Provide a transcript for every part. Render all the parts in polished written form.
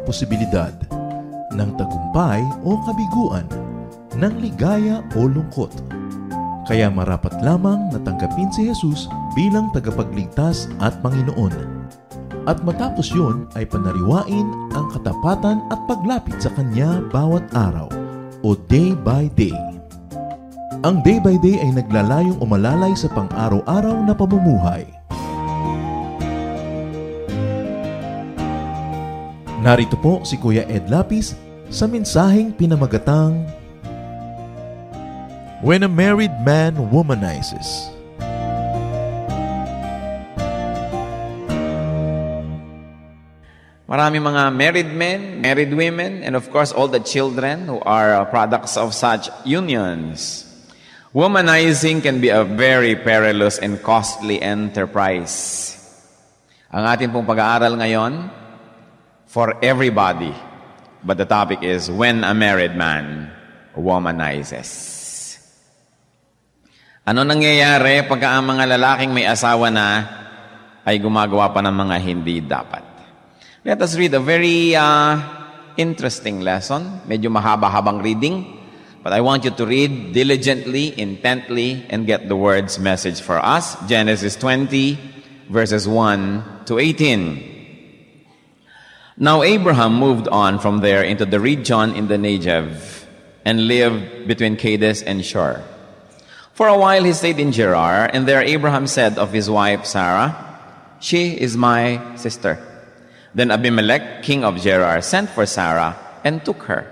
posibilidad ng tagumpay o kabiguan, ng ligaya o lungkot. Kaya marapat lamang na tanggapin si Jesus bilang tagapagligtas at Panginoon. At matapos yun ay panariwain ang katapatan at paglapit sa Kanya bawat araw o day by day. Ang day by day ay naglalayong umalalay sa pang-araw-araw na pamumuhay. Narito po si Kuya Ed Lapis sa mensaheng pinamagatang When a Married Man Womanizes. Maraming mga married men, married women, and of course all the children who are products of such unions. Womanizing can be a very perilous and costly enterprise. Ang ating pong pag-aaral ngayon, for everybody. But the topic is when a married man womanizes. Ano nangyayari pagka ang mga lalaking may asawa na ay gumagawa pa ng mga hindi dapat? Let us read a very interesting lesson. Medyo mahaba-habang reading. But I want you to read diligently, intently, and get the word's message for us. Genesis 20, verses 1 to 18. Now Abraham moved on from there into the region in the Negev and lived between Kadesh and Shur. For a while he stayed in Gerar, and there Abraham said of his wife Sarah, "She is my sister." Then Abimelech, king of Gerar, sent for Sarah and took her.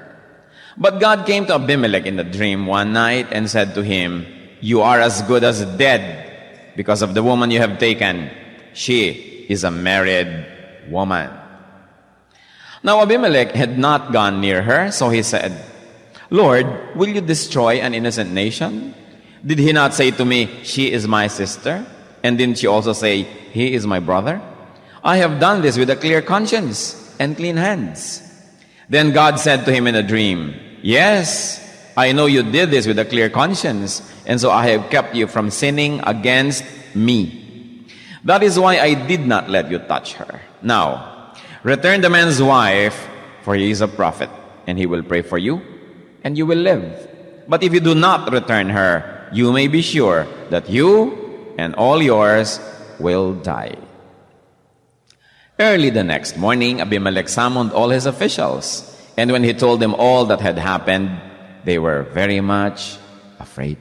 But God came to Abimelech in a dream one night and said to him, "You are as good as dead because of the woman you have taken. She is a married woman." Now Abimelech had not gone near her, so he said, "Lord, will you destroy an innocent nation? Did he not say to me, 'She is my sister'? And didn't she also say, 'He is my brother'? I have done this with a clear conscience and clean hands." Then God said to him in a dream, "Yes, I know you did this with a clear conscience, and so I have kept you from sinning against me. That is why I did not let you touch her. Now, return the man's wife, for he is a prophet, and he will pray for you, and you will live. But if you do not return her, you may be sure that you and all yours will die." Early the next morning, Abimelech summoned all his officials, and when he told them all that had happened, they were very much afraid.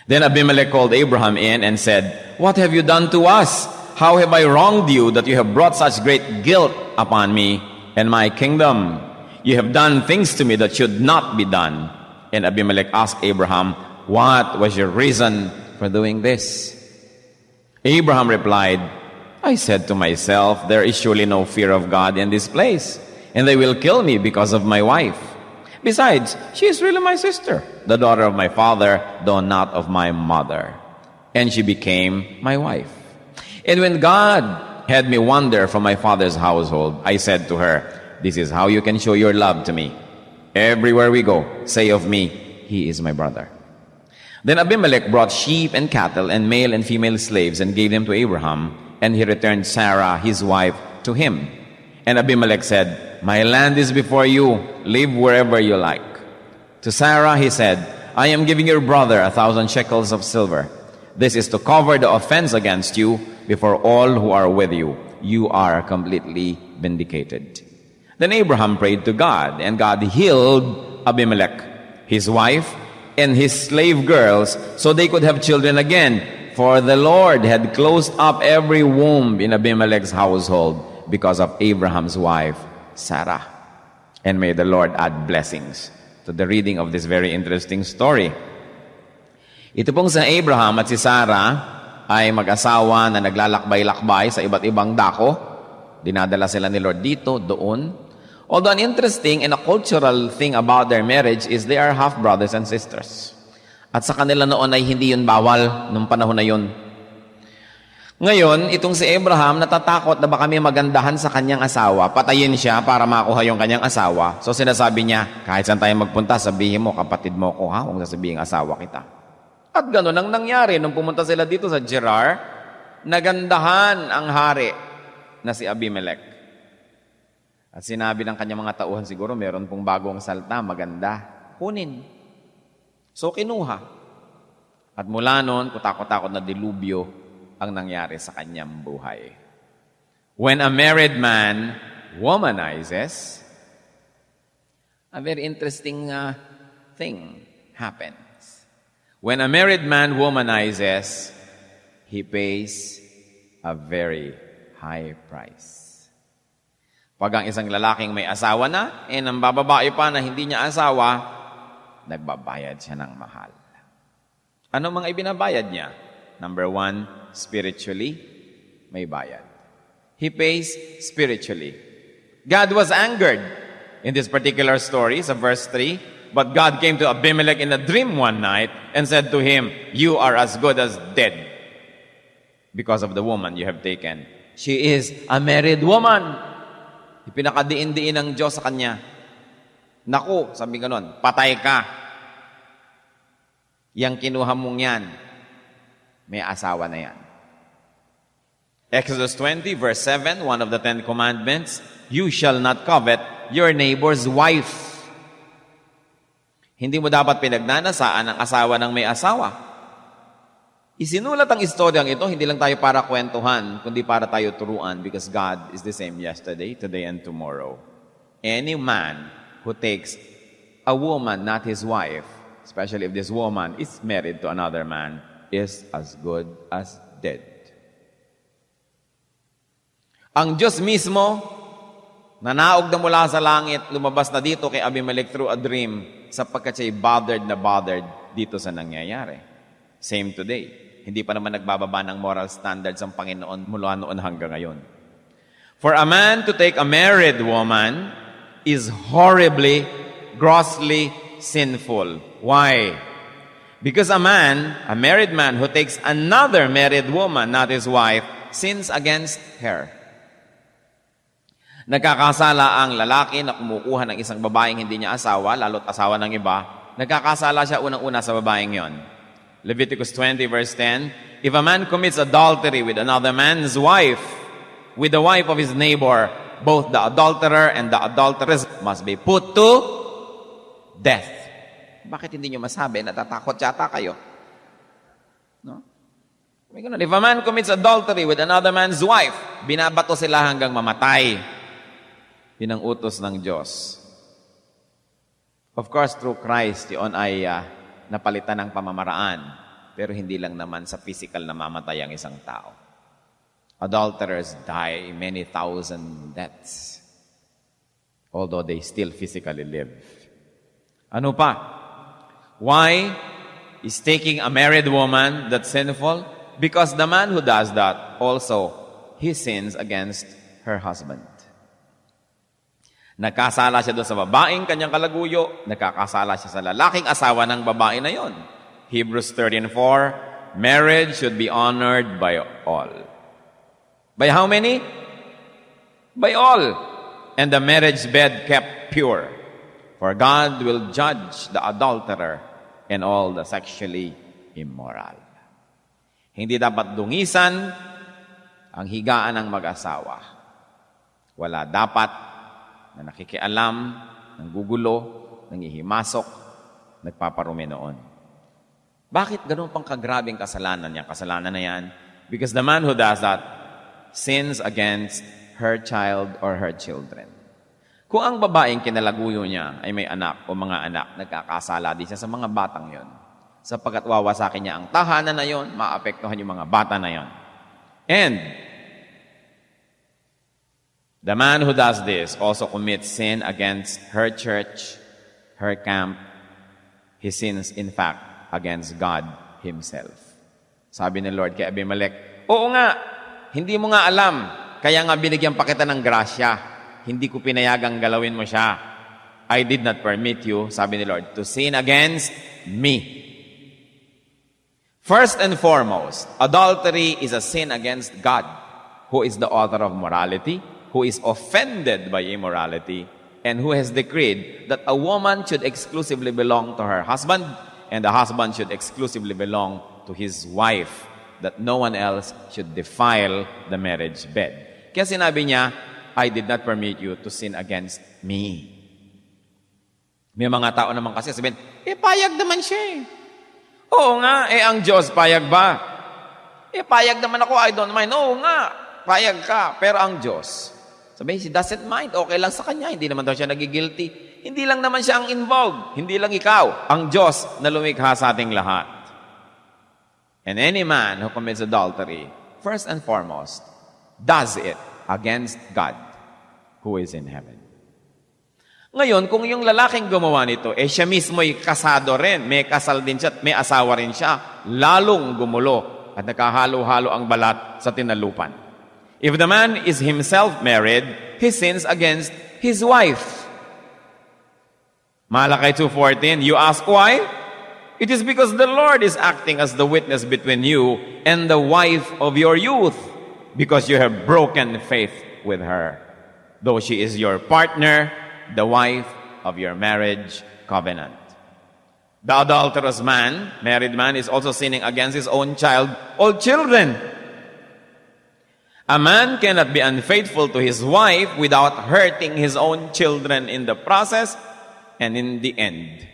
Then Abimelech called Abraham in and said, "What have you done to us? How have I wronged you that you have brought such great guilt upon me and my kingdom? You have done things to me that should not be done." And Abimelech asked Abraham, "What was your reason for doing this?" Abraham replied, "I said to myself, there is surely no fear of God in this place, and they will kill me because of my wife. Besides, she is really my sister, the daughter of my father, though not of my mother. And she became my wife. And when God had me wander from my father's household, I said to her, 'This is how you can show your love to me. Everywhere we go, say of me, he is my brother.' Then Abimelech brought sheep and cattle and male and female slaves and gave them to Abraham, and he returned Sarah, his wife, to him. And Abimelech said, 'My land is before you. Live wherever you like.' To Sarah he said, 'I am giving your brother 1,000 shekels of silver. This is to cover the offense against you before all who are with you. You are completely vindicated.' Then Abraham prayed to God, and God healed Abimelech, his wife, and his slave girls, so they could have children again. For the Lord had closed up every womb in Abimelech's household because of Abraham's wife, Sarah." And may the Lord add blessings to the reading of this very interesting story. Ito pong si Abraham at si Sarah ay mag-asawa na naglalakbay-lakbay sa iba't ibang dako. Dinadala sila ni Lord dito, doon. Although an interesting and a cultural thing about their marriage is they are half brothers and sisters. At sa kanila noon ay hindi yun bawal nung panahon na yun. Ngayon, itong si Abraham natatakot na baka may magandahan sa kanyang asawa, patayin siya para makuha yung kanyang asawa. So sinasabi niya, kahit saan tayo magpunta, sabihin mo, kapatid mo ko ha, kung sasabihin asawa kita. At gano'n ang nangyari nung pumunta sila dito sa Gerar, nagandahan ang hari na si Abimelech. At sinabi ng kanyang mga tauhan, siguro meron pong bagong salta, maganda. Kunin. So kinuha. At mula noon, kutakot-takot na dilubyo ang nangyari sa kanyang buhay. When a married man womanizes, a very interesting thing happens. When a married man womanizes, he pays a very high price. Pag ang isang lalaking may asawa na, ang bababae pa na hindi niya asawa, nagbabayad siya ng mahal. Ano mga ibinabayad niya? Number 1, spiritually, may bayad. He pays spiritually. God was angered in this particular story, sa verse 3, but God came to Abimelech in a dream one night and said to him, "You are as good as dead because of the woman you have taken. She is a married woman." Ipinakadiin-diin ng Diyos sa kanya. Naku, sabi ka nun, patay ka. Yang kinuha mong yan, may asawa na yan. Exodus 20, verse 7, one of the 10 commandments, you shall not covet your neighbor's wife. Hindi mo dapat pinagnanasaan ang asawa ng may asawa. Isinulat ang istoryang ito, hindi lang tayo para kwentuhan, kundi para tayo turuan because God is the same yesterday, today, and tomorrow. Any man who takes a woman, not his wife, especially if this woman is married to another man, is as good as dead. Ang Diyos mismo, nanaog na mula sa langit, lumabas na dito kay Abimelech through a dream sapagkat siya'y bothered dito sa nangyayari. Same today. Hindi pa naman nagbababa ng moral standards ang Panginoon mula noon hanggang ngayon. For a man to take a married woman is horribly, grossly sinful. Why? Because a married man who takes another married woman, not his wife, sins against her. Nagkakasala ang lalaki na kumukuha ng isang babaeng hindi niya asawa, lalo't asawa ng iba. Nagkakasala siya unang-una sa babaeng yon. Leviticus 20 verse 10, if a man commits adultery with another man's wife, with the wife of his neighbor, both the adulterer and the adulteress must be put to death. Bakit hindi nyo masabi? Natatakot yata kayo. No? If a man commits adultery with another man's wife, binabato sila hanggang mamatay. Yun ang utos ng Diyos. Of course, through Christ, yun ay napalitan ng pamamaraan, pero hindi lang naman sa physical na mamatay ang isang tao. Adulterers die many thousand deaths, although they still physically live. Ano pa? Why is taking a married woman that's sinful? Because the man who does that also, he sins against her husband. Nagkasala siya doon sa babaeng kanyang kalaguyo, nagkakasala siya sa lalaking asawa ng babae na yon. Hebrews 13:4, marriage should be honored by all. By how many? By all. And the marriage bed kept pure. For God will judge the adulterer and all the sexually immoral. Hindi dapat dungisan ang higaan ng mag-asawa. Wala dapat na nakikialam, nanggugulo, nangihimasok, nagpaparumi noon. Bakit ganun pang kagrabing kasalanan niya? Kasalanan na yan. Because the man who does that sins against her child or her children. Kung ang babaeng kinalaguyo niya ay may anak o mga anak, nagkakasala din siya sa mga batang yon. Sapagkat wawasakin niya ang tahanan na yon, maapektuhan yung mga bata na yon. And the man who does this also commits sin against her church, her camp. He sins, in fact, against God Himself. Sabi ni Lord kay Abimelech, oo nga, hindi mo nga alam, kaya nga binigyan pa kita ng grasya. Hindi ko pinayagang galawin mo siya. I did not permit you, sabi ni Lord, to sin against me. First and foremost, adultery is a sin against God, who is the author of morality, who is offended by immorality, and who has decreed that a woman should exclusively belong to her husband, and the husband should exclusively belong to his wife, that no one else should defile the marriage bed. Kaya sinabi niya, I did not permit you to sin against me. May mga tao naman kasi sabihin, payag naman siya eh. Oo nga, ang Diyos, payag ba? Payag naman ako, I don't mind. Oo nga, payag ka. Pero ang Diyos, sabihin, she doesn't mind. Okay lang sa kanya. Hindi naman daw siya nagigilty. Hindi lang naman siya ang involved. Hindi lang ikaw. Ang Diyos na lumikha sa ating lahat. And any man who commits adultery, first and foremost, does it against God who is in heaven. Ngayon, kung yung lalaking gumawa nito, siya mismo'y kasado rin, may kasal din siya, may asawa rin siya, lalong gumulo at nakahalo-halo ang balat sa tinalupan. If the man is himself married, he sins against his wife. Malachi 2:14, you ask why? It is because the Lord is acting as the witness between you and the wife of your youth, because you have broken faith with her, though she is your partner, the wife of your marriage covenant. The adulterous man, married man, is also sinning against his own child or children. A man cannot be unfaithful to his wife without hurting his own children in the process and in the end.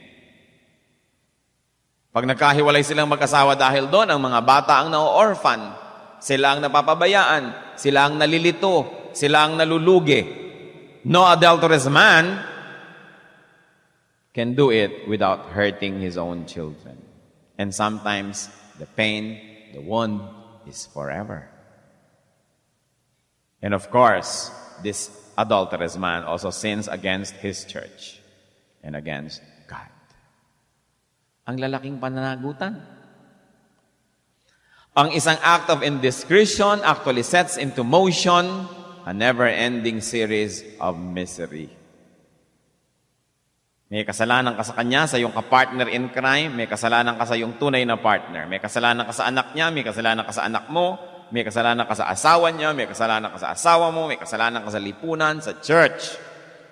Pag nagkahiwalay silang mag-asawa dahil doon, ang mga bata ang na-orphan, sila ang napapabayaan, sila ang nalilito, sila ang nalulugi. No adulterous man can do it without hurting his own children. And sometimes the pain, the wound is forever. And of course, this adulterous man also sins against his church and against God. Ang lalaking pananagutan. Ang isang act of indiscretion actually sets into motion a never-ending series of misery. May kasalanan ka sa kanya, sa iyong kapartner in crime, may kasalanan ka sa iyong tunay na partner, may kasalanan ka sa anak niya, may kasalanan ka sa anak mo, may kasalanan ka sa asawa niya, may kasalanan ka sa asawa mo, may kasalanan ka sa lipunan, sa church.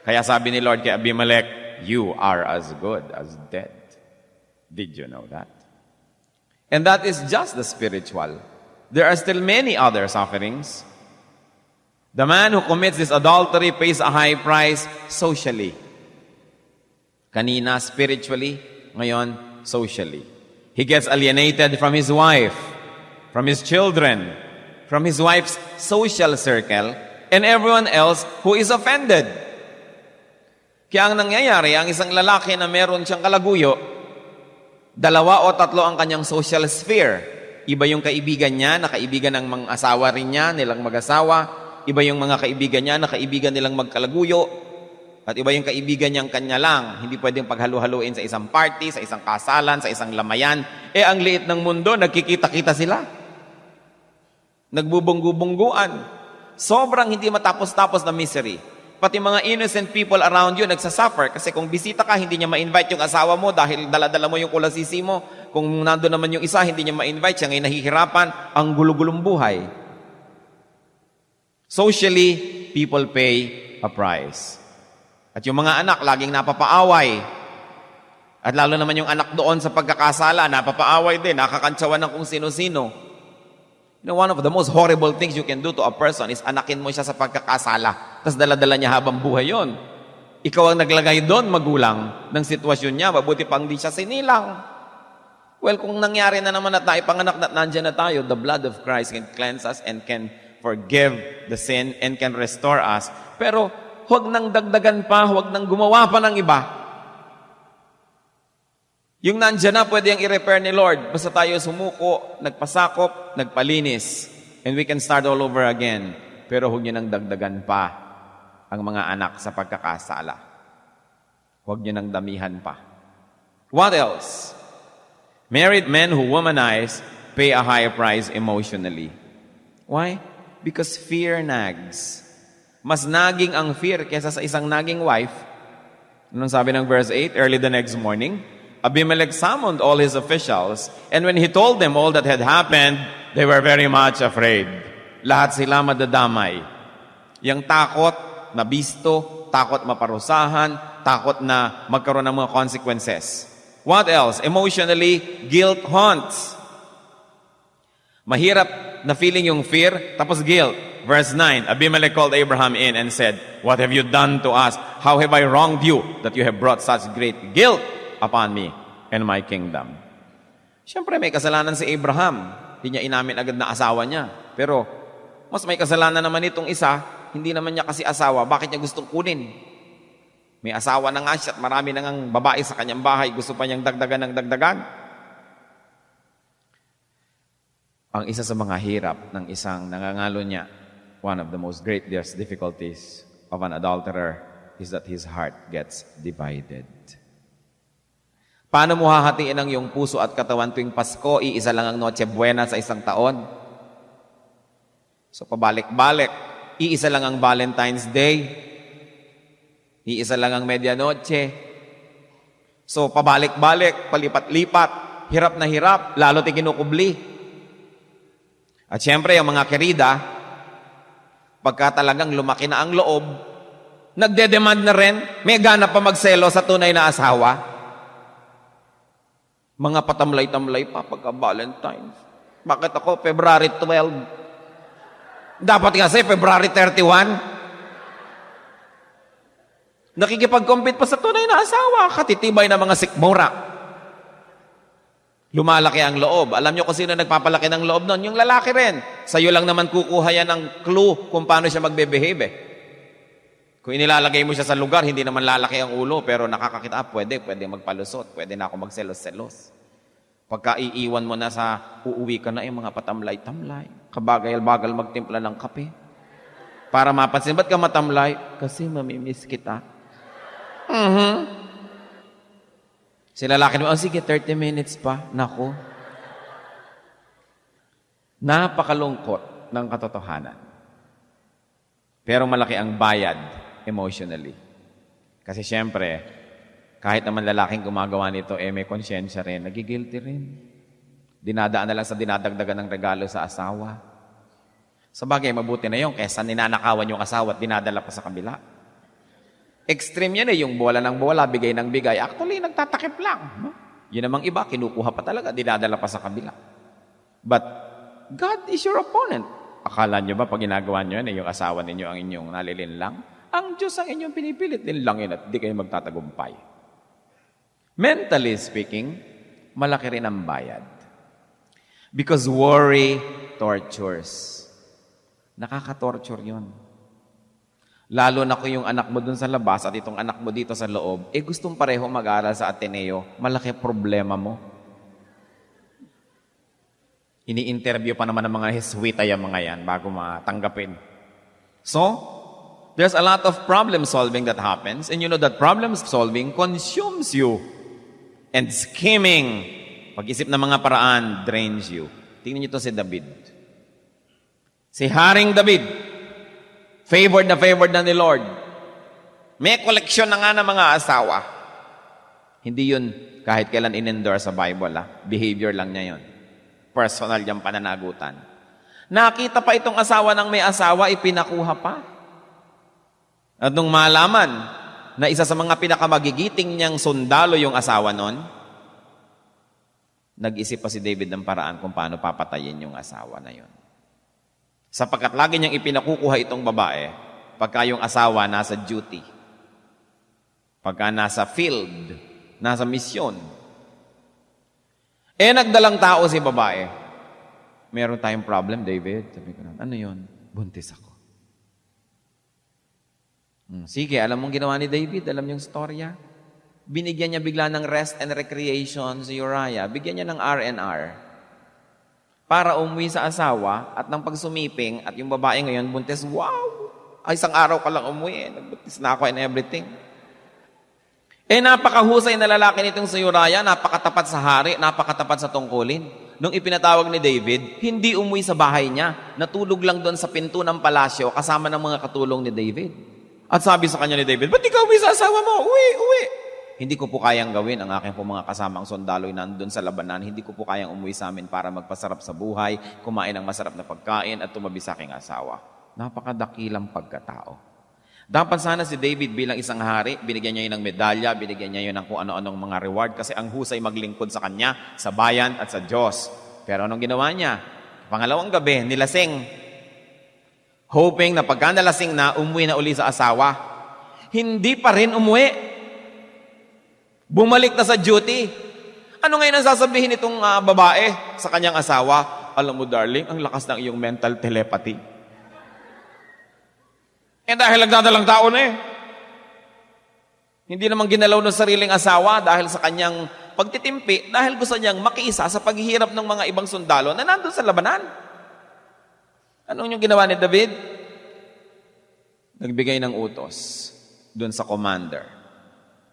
Kaya sabi ni Lord kay Abimelech, you are as good as dead. Did you know that? And that is just the spiritual. There are still many other sufferings. The man who commits this adultery pays a high price socially. Kanina, spiritually. Ngayon, socially. He gets alienated from his wife, from his children, from his wife's social circle, and everyone else who is offended. Kaya ang nangyayari, ang isang lalaki na meron siyang kalaguyo, 2 o 3 ang kanyang social sphere. Iba yung kaibigan niya, na kaibigan ng mga asawa rin niya, nilang mag-asawa. Iba yung mga kaibigan niya na kaibigan nilang magkalaguyo. At iba yung kaibigan niyang kanya lang. Hindi pwedeng paghalu-haluin sa isang party, sa isang kasalan, sa isang lamayan. Ang liit ng mundo, nagkikita-kita sila. Nagbubunggu-bungguan. Sobrang hindi matapos-tapos na misery. Pati mga innocent people around you nagsasuffer. Kasi kung bisita ka, hindi niya ma-invite yung asawa mo dahil dala-dala mo yung kulasisi mo. Kung nandun naman yung isa, hindi niya ma-invite, siya ngayon nahihirapan. Ang gulo-gulong buhay. Socially, people pay a price. At yung mga anak, laging napapaaway. At lalo naman yung anak doon sa pagkakasala, napapaaway din, nakakantsawan ng kung sino-sino. You know, one of the most horrible things you can do to a person is anakin mo siya sa pagkakasala. Tapos dala-dala niya habang buhay yon. Ikaw ang naglagay doon, magulang, ng sitwasyon niya. Mabuti pang di siya sinilang. Well, kung nangyari na naman at naipanganak na nandiyan na tayo, the blood of Christ can cleanse us and can forgive the sin and can restore us. Pero huwag nang dagdagan pa, huwag nang gumawa pa ng iba. Yung nandyan na, pwede yung i-repair ni Lord. Basta tayo sumuko, nagpasakop, nagpalinis. And we can start all over again. Pero huwag nyo nang dagdagan pa ang mga anak sa pagkakasala. Huwag nyo nang damihan pa. What else? Married men who womanize pay a higher price emotionally. Why? Because fear nags. Mas naging ang fear kesa sa isang naging wife. Anong sabi ng verse 8? Early the next morning, Abimelech summoned all his officials, and when he told them all that had happened, they were very much afraid. Lahat sila madadamay. Yang takot na bisto, takot maparusahan, takot na magkaroon ng mga consequences. What else? Emotionally, guilt haunts. Mahirap na feeling yung fear, tapos guilt. verse 9, Abimelech called Abraham in and said, "What have you done to us? How have I wronged you that you have brought such great guilt upon me and my kingdom?" Siyempre, may kasalanan si Abraham. Hindi niya inamin agad na asawa niya. Pero, mas may kasalanan naman itong isa, hindi naman niya kasi asawa. Bakit niya gustong kunin? May asawa na nga siya at marami na ngang babae sa kanyang bahay. Gusto pa niyang dagdagan ng dagdagan. Ang isa sa mga hirap ng isang nangangalo niya, one of the most great difficulties of an adulterer is that his heart gets divided. Paano mo hahatiin ang iyong puso at katawan tuwing Pasko? Iisa lang ang Noche Buena sa isang taon. So pabalik-balik. Iisa lang ang Valentine's Day. Iisa lang ang Medianoche. So pabalik-balik, palipat-lipat, hirap na hirap, lalo ti kinukubli. At siyempre, yung mga kerida, pagka talagang lumaki na ang loob, nagde-demand na rin, may gana pa magselo sa tunay na asawa. Mga patamlay-tamlay pa pagka Valentine's. Bakit ako, February 12? Dapat kasi, February 31. Nakikipag-compete pa sa tunay na asawa, katitibay na mga sikmura. Lumalaki ang loob. Alam nyo kung sino nagpapalaki ng loob nun? Yung lalaki rin. Sa'yo lang naman kukuha yan ng clue kung paano siya magbe-behave. Kung inilalagay mo siya sa lugar, hindi naman lalaki ang ulo, pero nakakakita, pwede magpalusot, pwede na ako magselos-selos. Pagka iiwan mo na sa uuwi ka na, yung mga patamlay-tamlay, kabagal-bagal magtimpla ng kape. Para mapansin, ba't ka matamlay? Kasi mamimiss kita. Sila lalaki naman, sige, 30 minutes pa. Naku. Napakalungkot ng katotohanan. Pero malaki ang bayad emotionally. Kasi siyempre, kahit naman lalaking gumagawa nito, may konsyensya rin, nagigilty rin. Dinadaan na lang sa dinadagdagan ng regalo sa asawa. Sa bagay, mabuti na yun, kesa ninanakawan yung asawa at dinadala pa sa kabila. Extreme yan yung bola ng bola, bigay ng bigay. Actually, nagtatakip lang. No? Yun namang iba, kinukuha pa talaga, dinadala pa sa kabila. But, God is your opponent. Akala nyo ba, pag ginagawa nyo yan, yung asawa ninyo ang inyong nalilinlang? Ang Diyos ang inyong pinipilit linlangin at di kayo magtatagumpay. Mentally speaking, malaki rin ang bayad. Because worry tortures. Nakaka-torture yun. Lalo na kung yung anak mo dun sa labas at itong anak mo dito sa loob, gustong pareho mag-aaral sa Ateneo, malaki problema mo. Ini-interview pa naman ng mga Heswita yung mga yan bago matanggapin. So, there's a lot of problem solving that happens, and you know that problem solving consumes you. And scheming, pag-isip ng mga paraan, drains you. Tingnan niyo to si David. Si Haring David, favored na ni Lord. May koleksyon na nga ng mga asawa. Hindi yun kahit kailan in-endorse sa Bible. Behavior lang niya yun. Personal yung pananagutan. Nakita pa itong asawa ng may asawa, ipinakuha pa. At nung malaman na isa sa mga pinakamagigiting niyang sundalo yung asawa nun, nag-isip pa si David ng paraan kung paano papatayin yung asawa na yun. Sapagkat lagi niyang ipinakukuha itong babae pagka yung asawa nasa duty. Pagka nasa field, nasa misyon. Nagdalang tao si babae. Meron tayong problem, David. Sabi ko na, ano yun? Buntis ako. Sige, alam mong ginawa ni David? Alam yung storya? Binigyan niya bigla ng rest and recreation si Uriah. Bigyan niya ng R&R. Para umuwi sa asawa at nang pagsumiping at yung babae ngayon buntis, wow! Ay, isang araw ka lang umuwi. Nagbuntis na ako and everything. Napakahusay na lalaki nitong si Uriah, napakatapat sa hari, napakatapat sa tungkulin. Nung ipinatawag ni David, hindi umuwi sa bahay niya. Natulog lang doon sa pinto ng palasyo kasama ng mga katulong ni David. At sabi sa kanya ni David, ba't ikaw uwi sa asawa mo? Uwi! Hindi ko po kayang gawin ang aking po mga kasamang sundalo'y nandun sa labanan. Hindi ko po kayang umuwi sa amin para magpasarap sa buhay, kumain ng masarap na pagkain at tumabi sa aking asawa. Napakadakilang pagkatao. Dapat sana si David bilang isang hari, binigyan niya yun ng medalya, binigyan niya yun ng kung ano-anong mga reward kasi ang husay maglingkod sa kanya, sa bayan at sa Diyos. Pero anong ginawa niya? Pangalawang gabi, nilasing. hoping na pagka nalasing na, umuwi na uli sa asawa. Hindi pa rin umuwi. Bumalik na sa duty. Ano ngayon ang sasabihin nitong babae sa kanyang asawa? Alam mo, darling, ang lakas ng iyong mental telepathy. Dahil nagdadalang tao na Hindi naman ginalaw ng sariling asawa dahil sa kanyang pagtitimpi, dahil gusto niyang makiisa sa paghihirap ng mga ibang sundalo na nandun sa labanan. Anong yung ginawa ni David? Nagbigay ng utos dun sa commander.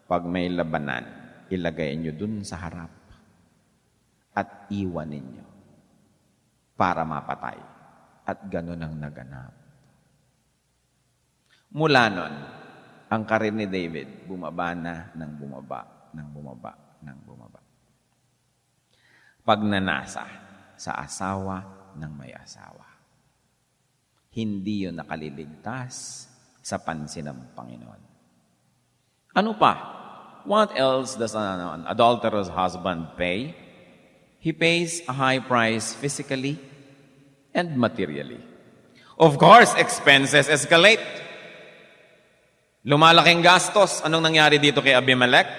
Pag may labanan, ilagay niyo dun sa harap at iwanin niyo para mapatay. At ganun ang naganap. Mula nun, ang karir ni David, bumaba na ng bumaba, ng bumaba, ng bumaba. Pagnanasa sa asawa ng may asawa. Hindi yun nakaliligtas sa pansin ng Panginoon. Ano pa? What else does an adulterous husband pay? He pays a high price physically and materially. Of course, expenses escalate. Lumalaking gastos. Anong nangyari dito kay Abimelech?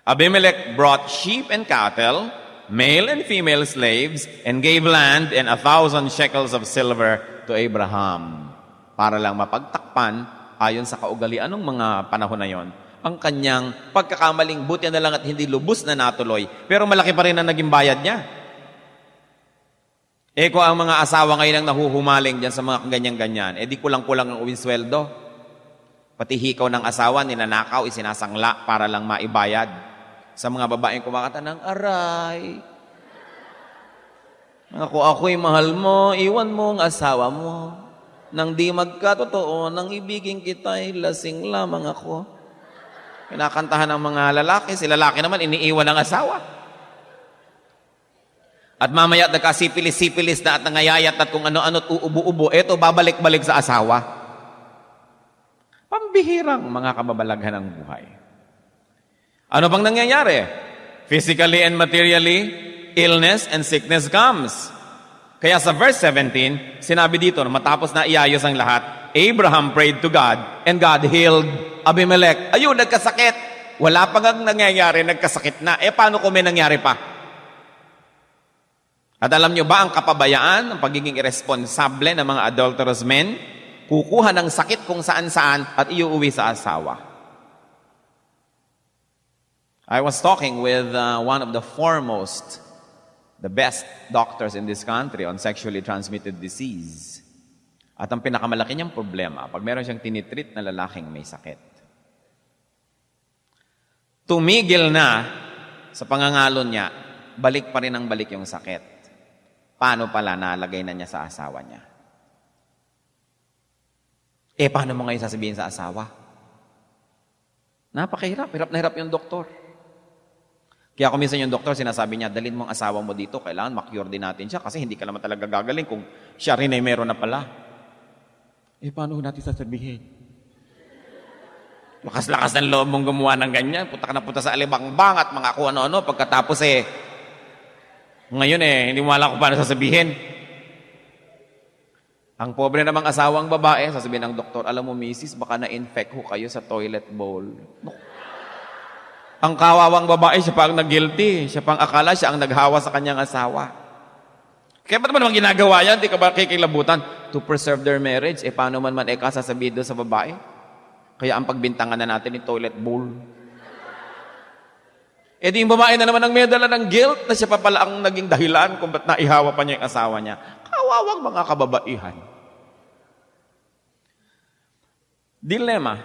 Abimelech brought sheep and cattle, male and female slaves, and gave land and 1,000 shekels of silver to Abraham. Para lang mapagtakpan, ayon sa kaugalian ng mga panahon na yon, ang kanyang pagkakamaling buti na lang at hindi lubos na natuloy, pero malaki pa rin ang naging bayad niya. Kung ang mga asawa ngayon ang nahuhumaling dyan sa mga ganyan-ganyan, di kulang-kulang ang uwing sweldo. Pati hikaw ng asawa, ninanakaw, isinasangla para lang maibayad. Sa mga babaeng kumakanta ng aray. Ako'y mahal mo, iwan mo ang asawa mo. Nang di magkatotoo, nang ibigin kita'y lasing lamang ako. Kinakantahan ng mga lalaki, si lalaki naman iniiwan ng asawa. At mamaya nagkasipilis-sipilis na at nangayayat at kung ano-ano't uubo-ubo, eto babalik-balik sa asawa. Pambihirang mga kababalaghan ng buhay. Ano bang nangyayari? Physically and materially, illness and sickness comes. Kaya sa verse 17, sinabi dito, matapos na iayos ang lahat, Abraham prayed to God and God healed Abimelech. Ayun, nagkasakit. Wala pa nga nangyayari, nagkasakit na. Paano kung may nangyari pa? At alam nyo ba ang kapabayaan, ang pagiging irresponsable ng mga adulterous men? Kukuha ng sakit kung saan-saan at iuuwi sa asawa. I was talking with one of the foremost, the best doctors in this country on sexually transmitted disease. At ang pinakamalaki niyang problema, pag meron siyang tinitreat na lalaking may sakit. Tumigil na sa pangangalon niya, balik pa rin ang balik yung sakit. Paano pala nalagay na niya sa asawa niya? Paano mo ngayon sasabihin sa asawa? Napakahirap. Hirap na hirap yung doktor. Kaya kung minsan yung doktor, sinasabi niya, dalhin mo ang asawa mo dito, kailangan makure din natin siya kasi hindi ka naman talaga gagaling kung siya rin ay meron na pala. Paano natin sasabihin? Lakas-lakas ng loob mong gumawa ng ganyan. Punta ka na punta sa alibangbang at mga kung ano-ano. Pagkatapos ngayon hindi mo alam kung paano sasabihin. Ang pobre namang asawang babae, sasabihin ng doktor, alam mo, misis, baka na-infect ho kayo sa toilet bowl. No. Ang kawawang babae, siya pa ang nag-guilty. Siya pang akala, siya ang naghawa sa kanyang asawa. Kaya ba't naman ginagawa yan? Di ka ba kikilabutan? To preserve their marriage. Paano man sasabihin doon sa babae? Kaya ang pagbintangan na natin yung toilet bowl. Di yung babae na naman ang may dala ng guilt na siya pa pala ang naging dahilan kung ba't naihawa pa niya yung asawa niya. Kawawang mga kababaihan. Dilemma.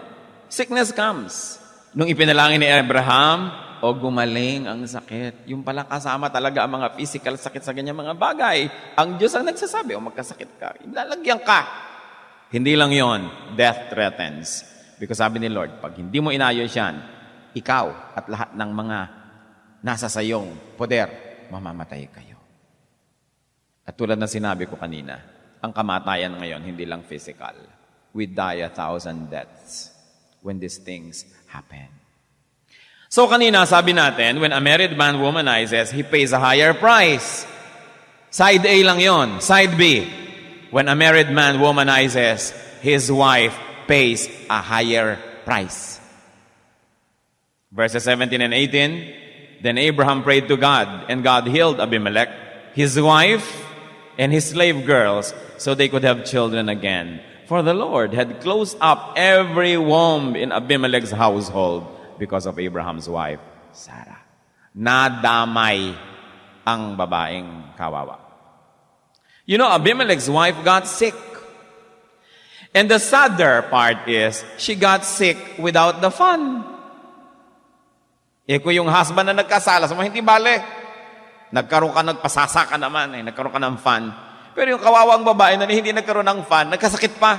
Sickness comes. Nung ipinalangin ni Abraham, gumaling ang sakit. Yung pala kasama talaga ang mga physical sakit sa ganyan mga bagay. Ang Diyos ang nagsasabi, magkasakit ka. Ilalagyan ka. Hindi lang yon, death threatens. Because sabi ni Lord, pag hindi mo inayos yan, ikaw at lahat ng mga nasa sayong poder, mamamatay kayo. At tulad na sinabi ko kanina, ang kamatayan ngayon, hindi lang physical. We die 1,000 deaths when these things happen. So kanina, sabi natin, when a married man womanizes, he pays a higher price. Side A lang yon. Side B, when a married man womanizes, his wife pays a higher price. Verses 17 and 18, then Abraham prayed to God, and God healed Abimelech, his wife, and his slave girls, so they could have children again. For the Lord had closed up every womb in Abimelech's household because of Abraham's wife, Sarah. Nadamay ang babaeng kawawa. You know, Abimelech's wife got sick. And the sadder part is, she got sick without the fun. Kung yung husband na nagkasala, hindi bale. Nagpasasa ka naman, nagkaroon ka ng fun. Pero yung kawawang babae na hindi nagkaroon ng fun, nagkasakit pa.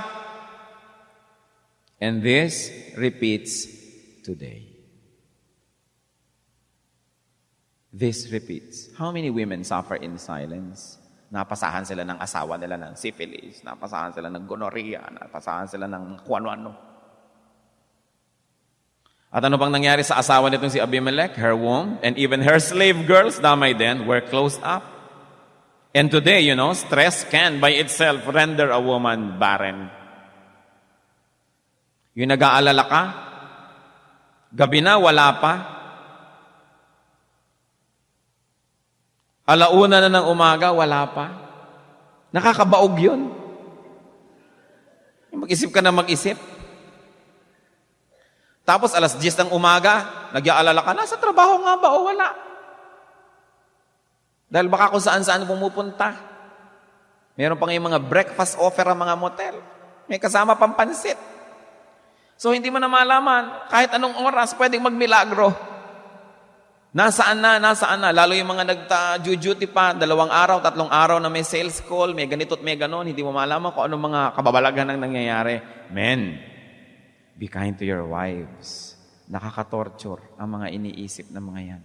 And this repeats today. This repeats. How many women suffer in silence? Napasahan sila ng asawa nila ng syphilis, napasahan sila ng gonorrhea, napasahan sila ng kung ano-ano. At ano bang nangyari sa asawa nitong si Abimelech? Her womb and even her slave girls, damay din, were closed up. And today, stress can by itself render a woman barren. Yung nag-aalala ka, gabi na, wala pa. Alauna na ng umaga, wala pa. Nakakabaog yun. Mag-isip ka na mag-isip. Tapos alas 10 ng umaga, nag-aalala ka, nasa trabaho nga ba o wala? Dahil baka kung saan-saan pumupunta. Meron pa ngayong mga breakfast offer ang mga motel. May kasama pang pansit. So hindi mo na malaman, kahit anong oras, pwedeng magmilagro. Nasaan na. Lalo yung mga nagta-duty pa, 2 araw, 3 araw na may sales call, may ganito at may ganon, hindi mo malaman kung anong mga kababalaghan ang nangyayari. Men, be kind to your wives. Nakaka-torture ang mga iniisip ng mga yan.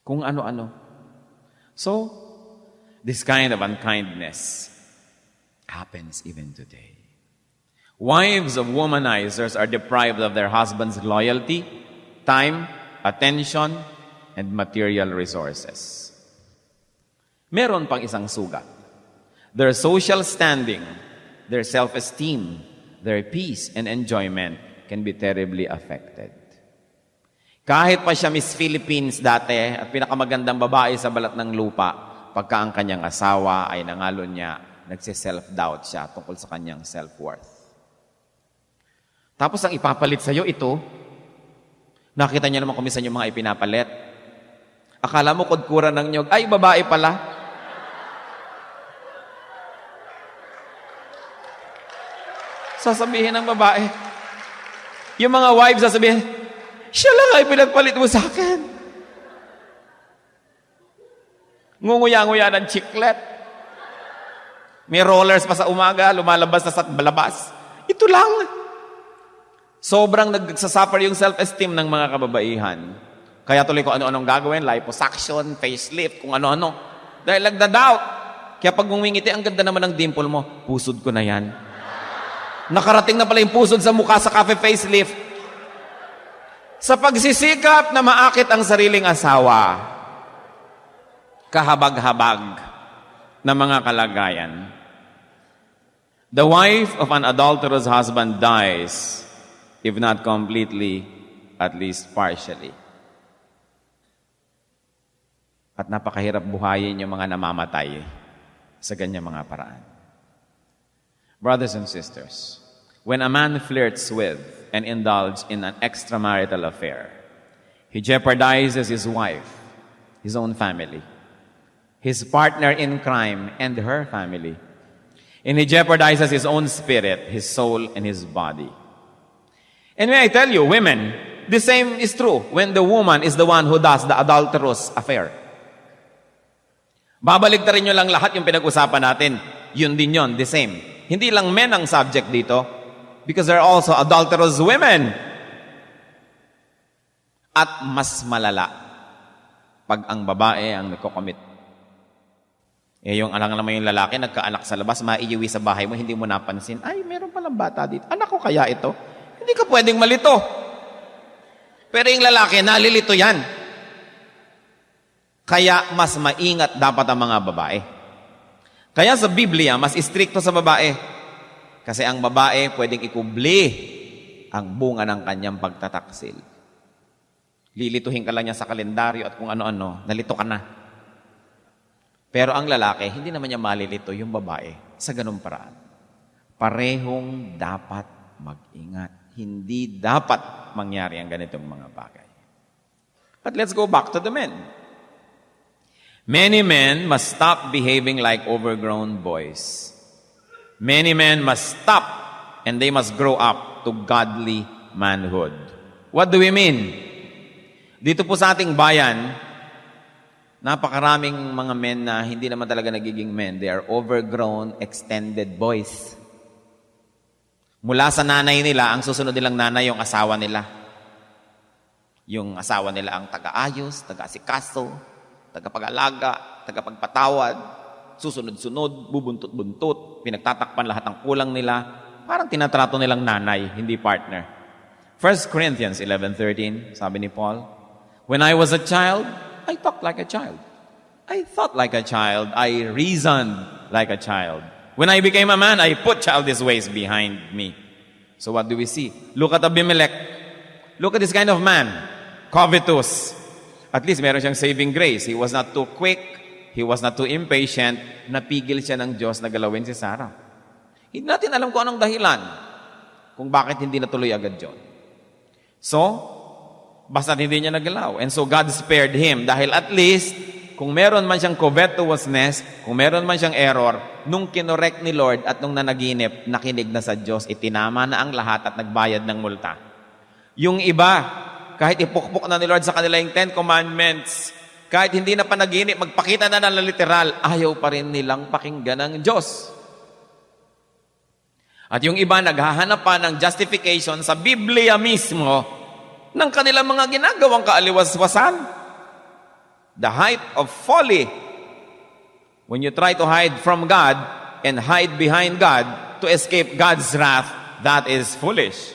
Kung ano-ano. So, this kind of unkindness happens even today. Wives of womanizers are deprived of their husband's loyalty, time, attention, and material resources. Meron pang isang sugat. Their social standing, their self-esteem, their peace and enjoyment can be terribly affected. Kahit pa siya Miss Philippines dati at pinakamagandang babae sa balat ng lupa, pagka ang kanyang asawa ay nangalo niya, nagsi-self-doubt siya tungkol sa kanyang self-worth. Tapos ang ipapalit sa'yo ito, nakita niyo naman kung minsan yung mga ipinapalit. Akala mo kudkuran ng nyog, ay babae pala. Sasabihin ng babae. Yung mga wives sasabihin, siya lang ay pinagpalit mo sa akin. Ngunguya-nguya ng chiclet. May rollers pa sa umaga, lumalabas na sa balabas. Ito lang. Sobrang nagsasuffer yung self-esteem ng mga kababaihan. Kaya tuloy ko ano-anong gagawin, liposuction, facelift, kung ano-ano. Dahil nagda-doubt. Kaya pag ngumingiti, ang ganda naman ng dimple mo, pusod ko na yan. Nakarating na pala yung pusod sa mukha sa cafe facelift. Sa pagsisikap na maakit ang sariling asawa, kahabag-habag na mga kalagayan. The wife of an adulterous husband dies, if not completely, at least partially. At napakahirap buhayin yung mga namamatay sa ganyang mga paraan. Brothers and sisters, when a man flirts with and indulges in an extramarital affair, he jeopardizes his wife, his own family, his partner in crime, and her family. And he jeopardizes his own spirit, his soul, and his body. And may I tell you, women, the same is true when the woman is the one who does the adulterous affair. Babaligtarin nyo lang lahat yung pinag-usapan natin. Yun din yun, the same. Hindi lang men ang subject dito because there are also adulterous women. At mas malala pag ang babae ang nagko-commit. Yung alang naman yung lalaki, nagkaanak sa labas, maiiwi sa bahay mo, hindi mo napansin, ay, meron palang bata dito. Anak ko kaya ito? Hindi ka pwedeng malito. Pero yung lalaki, nalilito yan. Kaya mas maingat dapat ang mga babae. Kaya sa Biblia, mas istrikto sa babae. Kasi ang babae pwedeng ikubli ang bunga ng kanyang pagtataksil. Lilituhin ka lang niya sa kalendaryo at kung ano-ano, nalito ka na. Pero ang lalaki, hindi naman niya malilito yung babae sa ganung paraan. Parehong dapat mag-ingat. Hindi dapat mangyari ang ganitong mga bagay. But let's go back to the men. Many men must stop behaving like overgrown boys. Many men must stop and they must grow up to godly manhood. What do we mean? Dito po sa ating bayan, napakaraming mga men na hindi naman talaga nagiging men. They are overgrown, extended boys. Mula sa nanay nila, ang susunod nilang nanay yung asawa nila. Yung asawa nila ang taga-ayos, taga-asikaso, taga-pag-alaga, taga-pagpatawad, susunod-sunod, bubuntot-buntot, pinagtatakpan lahat ng kulang nila. Parang tinatrato nilang nanay, hindi partner. 1 Corinthians 11:13, sabi ni Paul, when I was a child, I talked like a child. I thought like a child. I reasoned like a child. When I became a man, I put childish ways behind me. So what do we see? Look at Abimelech. Look at this kind of man. Covetous. At least meron siyang saving grace. He was not too quick. He was not too impatient. Napigil siya ng Diyos na galawin si Sarah. Hindi natin alam kung anong dahilan kung bakit hindi natuloy agad yun. So, basta hindi niya nagalaw. And so God spared him dahil at least kung meron man siyang covetousness, kung meron man siyang error, nung kinorek ni Lord at nung nanaginip, nakinig na sa Diyos, itinama na ang lahat at nagbayad ng multa. Yung iba, kahit ipukpok na ni Lord sa kanila yung 10 Commandments, kahit hindi na panaginip, magpakita na ng literal, ayaw pa rin nilang pakinggan ng Diyos. At yung iba, naghahanap pa ng justification sa Biblia mismo ng kanilang mga ginagawang kaaliwas-wasan. The height of folly. When you try to hide from God and hide behind God to escape God's wrath, that is foolish.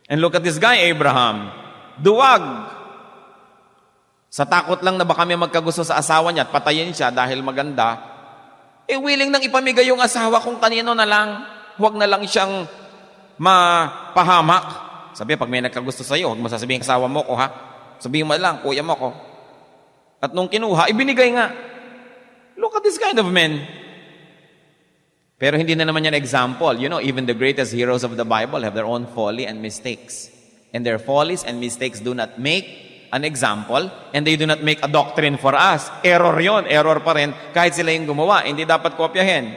And look at this guy, Abraham. Duwag. Sa takot lang na baka may magkagusto sa asawa niya at patayin siya dahil maganda, willing nang ipamigay yung asawa kung kanino na lang. Huwag na lang siyang mapahamak. Sabi, pag may nagkagusto sa'yo, huwag mo sasabihin asawa mo ko, ha? Sabihin mo lang, kuya mo ko. At nung kinuha, ibinigay nga. Look at this kind of men. Pero hindi na naman yan example. You know, even the greatest heroes of the Bible have their own folly and mistakes. And their follies and mistakes do not make an example and they do not make a doctrine for us. Error yon, error pa rin. Kahit sila yung gumawa, hindi dapat kopyahin.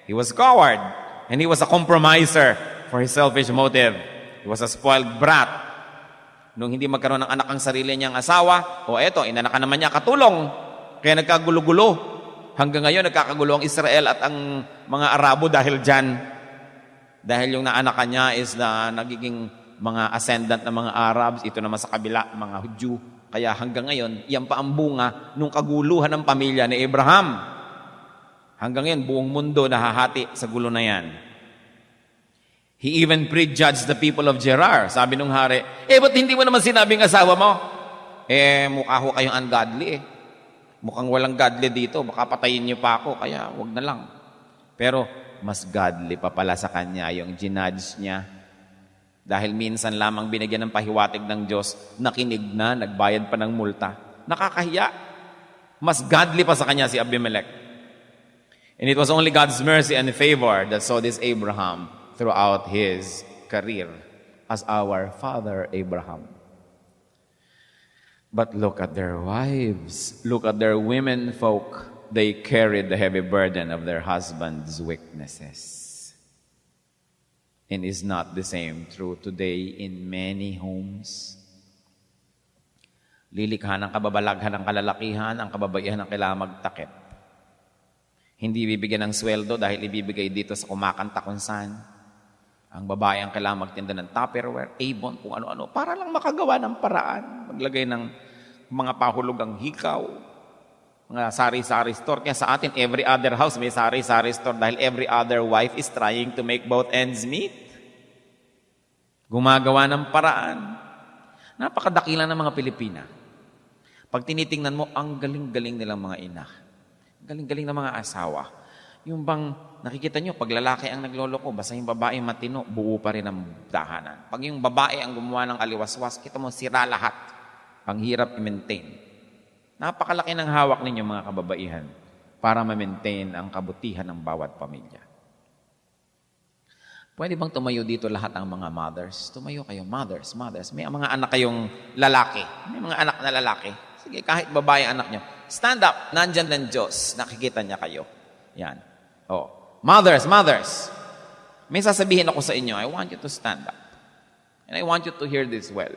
He was coward and he was a compromiser for his selfish motive. He was a spoiled brat. Nung hindi magkaroon ng anak ang sarili niyang asawa, eto, inanakan naman niya katulong. Kaya nagkagulo-gulo. Hanggang ngayon, nagkakagulo ang Israel at ang mga Arabo dahil dyan. Dahil yung naanakan niya is na nagiging mga ascendant ng mga Arabs, ito naman sa kabila, mga Hudyo. Kaya hanggang ngayon, yan pa ang bunga nung kaguluhan ng pamilya ni Abraham. Hanggang ngayon, buong mundo nahahati sa gulo na yan. He even prejudged the people of Gerar. Sabi nung hari, ba't hindi mo naman sinabing asawa mo? Mukha ho kayong ungodly Mukhang walang godly dito. Baka patayin niyo pa ako, kaya wag na lang. Pero mas godly pa pala sa kanya yung ginudge niya. Dahil minsan lamang binigyan ng pahiwatig ng Diyos, nakinig na, nagbayad pa ng multa. Nakakahiya. Mas godly pa sa kanya si Abimelech. And it was only God's mercy and favor that saw this Abraham throughout his career as our father Abraham. But look at their wives. Look at their women folk. They carried the heavy burden of their husbands' weaknesses. And is not the same true today in many homes? Lilikha ng kababalaghan ng kalalakihan, ang kababaihan ng kailangan magtakip. Hindi bibigyan ng sweldo dahil ibibigay dito sa kumakanta kung saan. Ang babae ang kailangan magtinda ng Tupperware, Avon, kung ano-ano, para lang makagawa ng paraan. Maglagay ng mga pahulugang hikaw, mga sari-sari store. Kaya sa atin, every other house may sari-sari store dahil every other wife is trying to make both ends meet. Gumagawa ng paraan. Napakadakila ng mga Pilipina. Pag tinitingnan mo, ang galing-galing nilang mga ina. Galing-galing ng mga asawa. Yung bang nakikita nyo, pag lalaki ang nagloloko, basta yung babae matino, buo pa rin ang tahanan. Pag yung babae ang gumawa ng aliwaswas, kita mo, sira lahat. Panghirap i-maintain. Napakalaki ng hawak ninyo mga kababaihan para ma-maintain ang kabutihan ng bawat pamilya. Pwede bang tumayo dito lahat ang mga mothers? Tumayo kayo, mothers. May mga anak kayong lalaki. May mga anak na lalaki. Sige, kahit babae anak nyo. Stand up. Nandyan ng Diyos. Nakikita niya kayo. Yan. Oh. Mothers. May sasabihin ako sa inyo. I want you to stand up. And I want you to hear this well.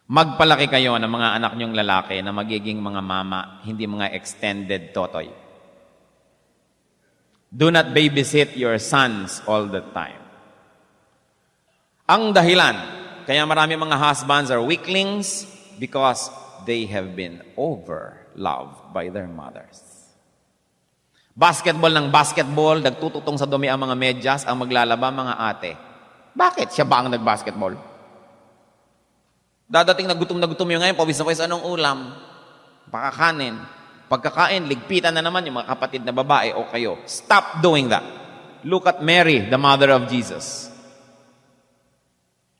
Magpalaki kayo ng mga anak nyong lalaki na magiging mga mama, hindi mga extended totoy. Do not babysit your sons all the time. Ang dahilan, kaya marami mga husbands are weaklings because they have been over-loved by their mothers. Basketball ng basketball, nagtututong sa dumi ang mga medyas, ang maglalaba mga ate. Bakit? Siya ba ang nag-basketball? Dadating na gutom yung ngayon, pawis na pawis, anong ulam? Baka kanin. Pagkakain, ligpitan na naman yung mga kapatid na babae o kayo. Stop doing that. Look at Mary, the mother of Jesus.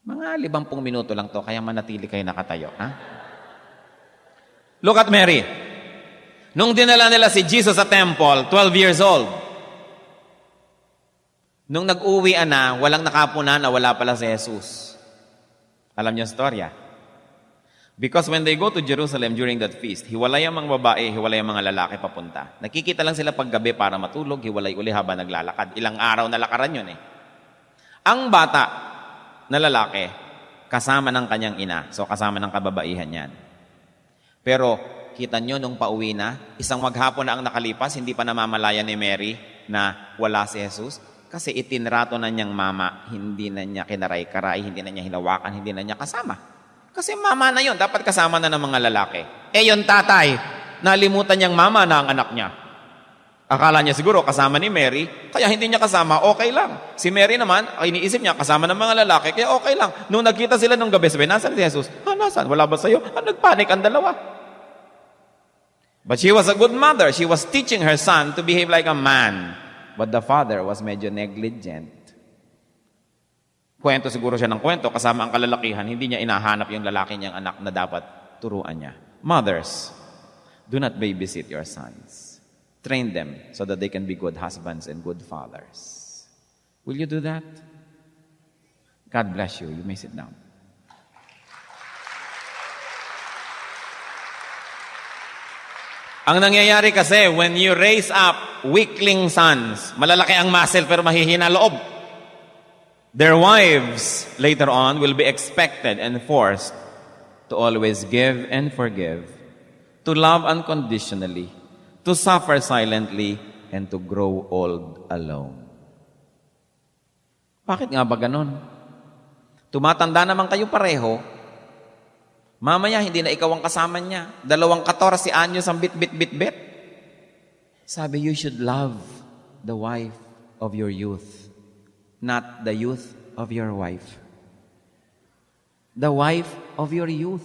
Mga 50 minuto lang to, kaya manatili kayo nakatayo. Ha? Look at Mary. Nung dinala nila si Jesus sa temple, 12 years old. Nung nag-uwi na, walang nakapunan na wala pala si Jesus. Alam niyo ang storya? Because when they go to Jerusalem during that feast, hiwalay ang mga babae, hiwalay ang mga lalaki papunta. Nakikita lang sila paggabi para matulog, hiwalay uli habang naglalakad. Ilang araw na lakaran yun eh. Ang bata na lalaki, kasama ng kanyang ina. So kasama ng kababaihan yan. Pero kita nyo nung pauwi na, isang maghapon na ang nakalipas, hindi pa namamalayan ni Mary na wala si Jesus. Kasi itinrato na niyang mama, hindi na niya kinaray-karay, hindi na niya hinawakan, hindi na niya kasama. Kasi mama na yon, dapat kasama na ng mga lalaki. Yung tatay, nalimutan niyang mama na ang anak niya. Akala niya siguro kasama ni Mary, kaya hindi niya kasama, okay lang. Si Mary naman, iniisip niya kasama ng mga lalaki, kaya okay lang. Nung nagkita sila nung gabi, sabi, nasan si Jesus? Nasan? Wala ba sa'yo? Nagpanik ang dalawa. But she was a good mother. She was teaching her son to behave like a man. But the father was medyo negligent. Kwento siguro siya ng kwento, kasama ang kalalakihan, hindi niya inahanap yung lalaki niyang anak na dapat turuan niya. Mothers, do not babysit your sons. Train them so that they can be good husbands and good fathers. Will you do that? God bless you. You may sit down. Ang nangyayari kasi, when you raise up weakling sons, malalaki ang muscle pero mahihina loob. Their wives, later on, will be expected and forced to always give and forgive, to love unconditionally, to suffer silently, and to grow old alone. Bakit nga ba ganon? Tumatanda naman kayo pareho, mamaya, hindi na ikaw ang kasama niya. 14 anyos ang bit. Sabi, you should love the wife of your youth, not the youth of your wife. The wife of your youth.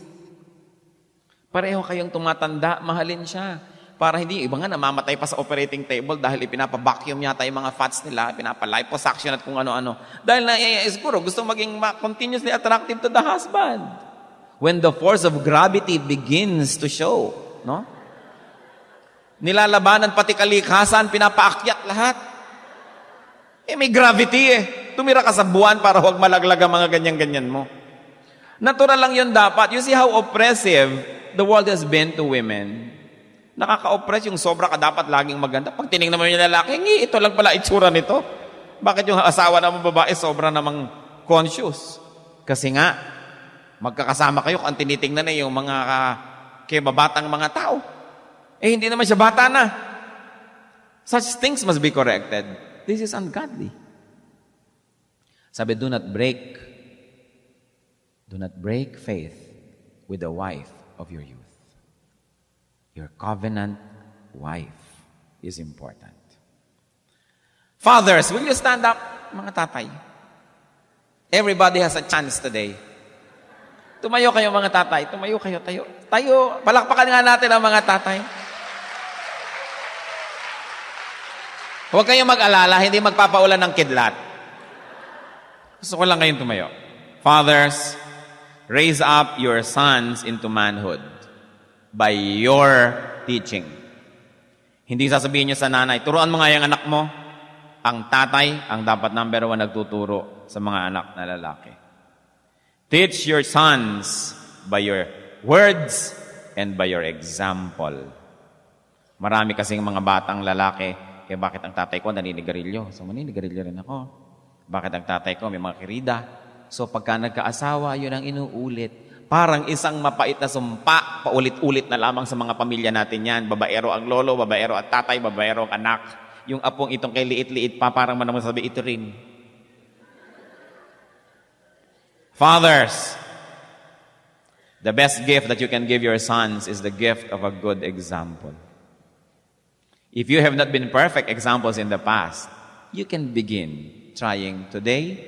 Pareho kayong tumatanda, mahalin siya. Para hindi, iba nga namamatay pa sa operating table dahil ipinapa-vacuum yata yung mga fats nila, pinapa-liposuction at kung ano-ano. Dahil na, siguro, gusto maging continuously attractive to the husband. When the force of gravity begins to show, no? Nilalabanan pati kalikasan, pinapaakyat lahat. May gravity Tumira ka sa buwan para huwag malaglag ang mga ganyan-ganyan mo. Natural lang yun dapat. You see how oppressive the world has been to women. Nakaka-oppress yung sobra ka dapat laging maganda. Pag tinignan mo yung lalaki, ito lang pala itsura nito. Bakit yung asawa ng babae sobra namang conscious? Kasi nga, magkakasama kayo kung tinitingnan na yung mga kibabatang mga tao. Hindi naman siya bata na. Such things must be corrected. This is ungodly. Sabi, do not break faith with the wife of your youth. Your covenant wife is important. Fathers, will you stand up, mga tatay? Everybody has a chance today. Tumayo kayo mga tatay. Tumayo kayo, tayo. Palakpakan nga natin ang mga tatay. Huwag kayong mag-alala, hindi magpapaulan ng kidlat. Gusto ko lang kayong tumayo. Fathers, raise up your sons into manhood by your teaching. Hindi sasabihin nyo sa nanay, turuan mo nga yung anak mo. Ang tatay, ang dapat number 1 nagtuturo sa mga anak na lalaki. Teach your sons by your words and by your example. Marami kasing mga batang lalaki, kaya bakit ang tatay ko naninigarilyo? So, maninigarilyo rin ako. Bakit ang tatay ko may mga kirida? So, pagka nagkaasawa, yun ang inuulit. Parang isang mapait na sumpa, paulit-ulit na lamang sa mga pamilya natin yan. Babaero ang lolo, babaero ang tatay, babaero ang anak. Yung apong itong kay liit-liit pa, parang manamang sabi, ito rin. Fathers, the best gift that you can give your sons is the gift of a good example. If you have not been perfect examples in the past, you can begin trying today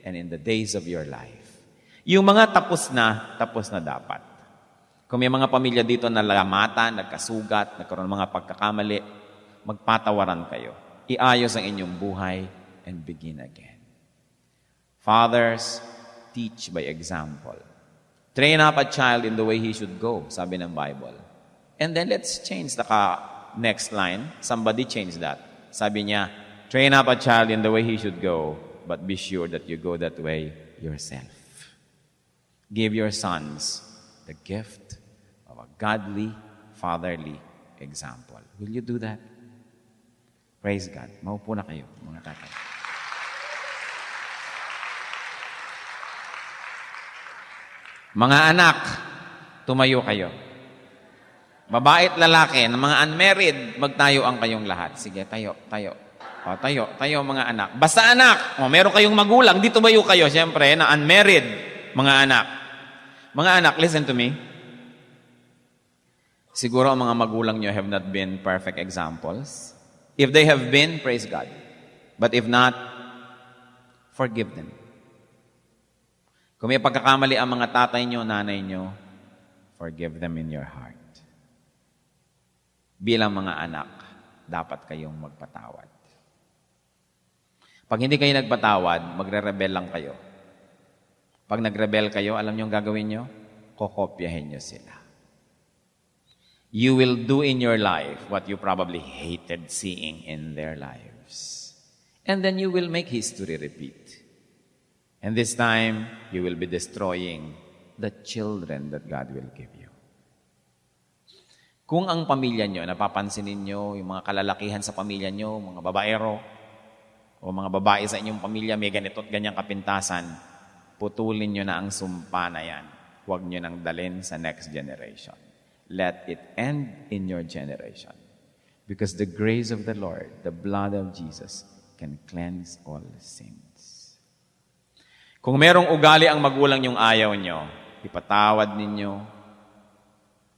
and in the days of your life. Yung mga tapos na dapat. Kung may mga pamilya dito na lamatan, nagkasugat, nagkaroon ng mga pagkakamali, magpatawaran kayo. Iayos ang inyong buhay and begin again. Fathers, teach by example. Train up a child in the way he should go, sabi ng Bible. And then let's change the next line. Somebody change that. Sabi niya, train up a child in the way he should go, but be sure that you go that way yourself. Give your sons the gift of a godly, fatherly example. Will you do that? Praise God. Maupo na kayo, mga tatay. Mga anak, tumayo kayo. Babae at lalaki, na mga unmarried, magtayo ang kayong lahat. Sige, tayo. O, tayo mga anak. Basta anak, meron kayong magulang, di tumayo kayo, siyempre, na unmarried, mga anak. Mga anak, listen to me. Siguro ang mga magulang nyo have not been perfect examples. If they have been, praise God. But if not, forgive them. Kung may pagkakamali ang mga tatay nyo, nanay nyo, forgive them in your heart. Bilang mga anak, dapat kayong magpatawad. Pag hindi kayo nagpatawad, magre-rebel lang kayo. Pag nag-rebel kayo, alam nyo ang gagawin nyo? Kokopyahin nyo sila. You will do in your life what you probably hated seeing in their lives. And then you will make history repeat. And this time, you will be destroying the children that God will give you. Kung ang pamilya nyo, napapansin ninyo, yung mga kalalakihan sa pamilya nyo, mga babaero, o mga babae sa inyong pamilya, may ganito at ganyang kapintasan, putulin nyo na ang sumpa na yan. Huwag nyo nang dalhin sa next generation. Let it end in your generation. Because the grace of the Lord, the blood of Jesus, can cleanse all sins. Kung merong ugali ang magulang yung ayaw nyo, ipatawad ninyo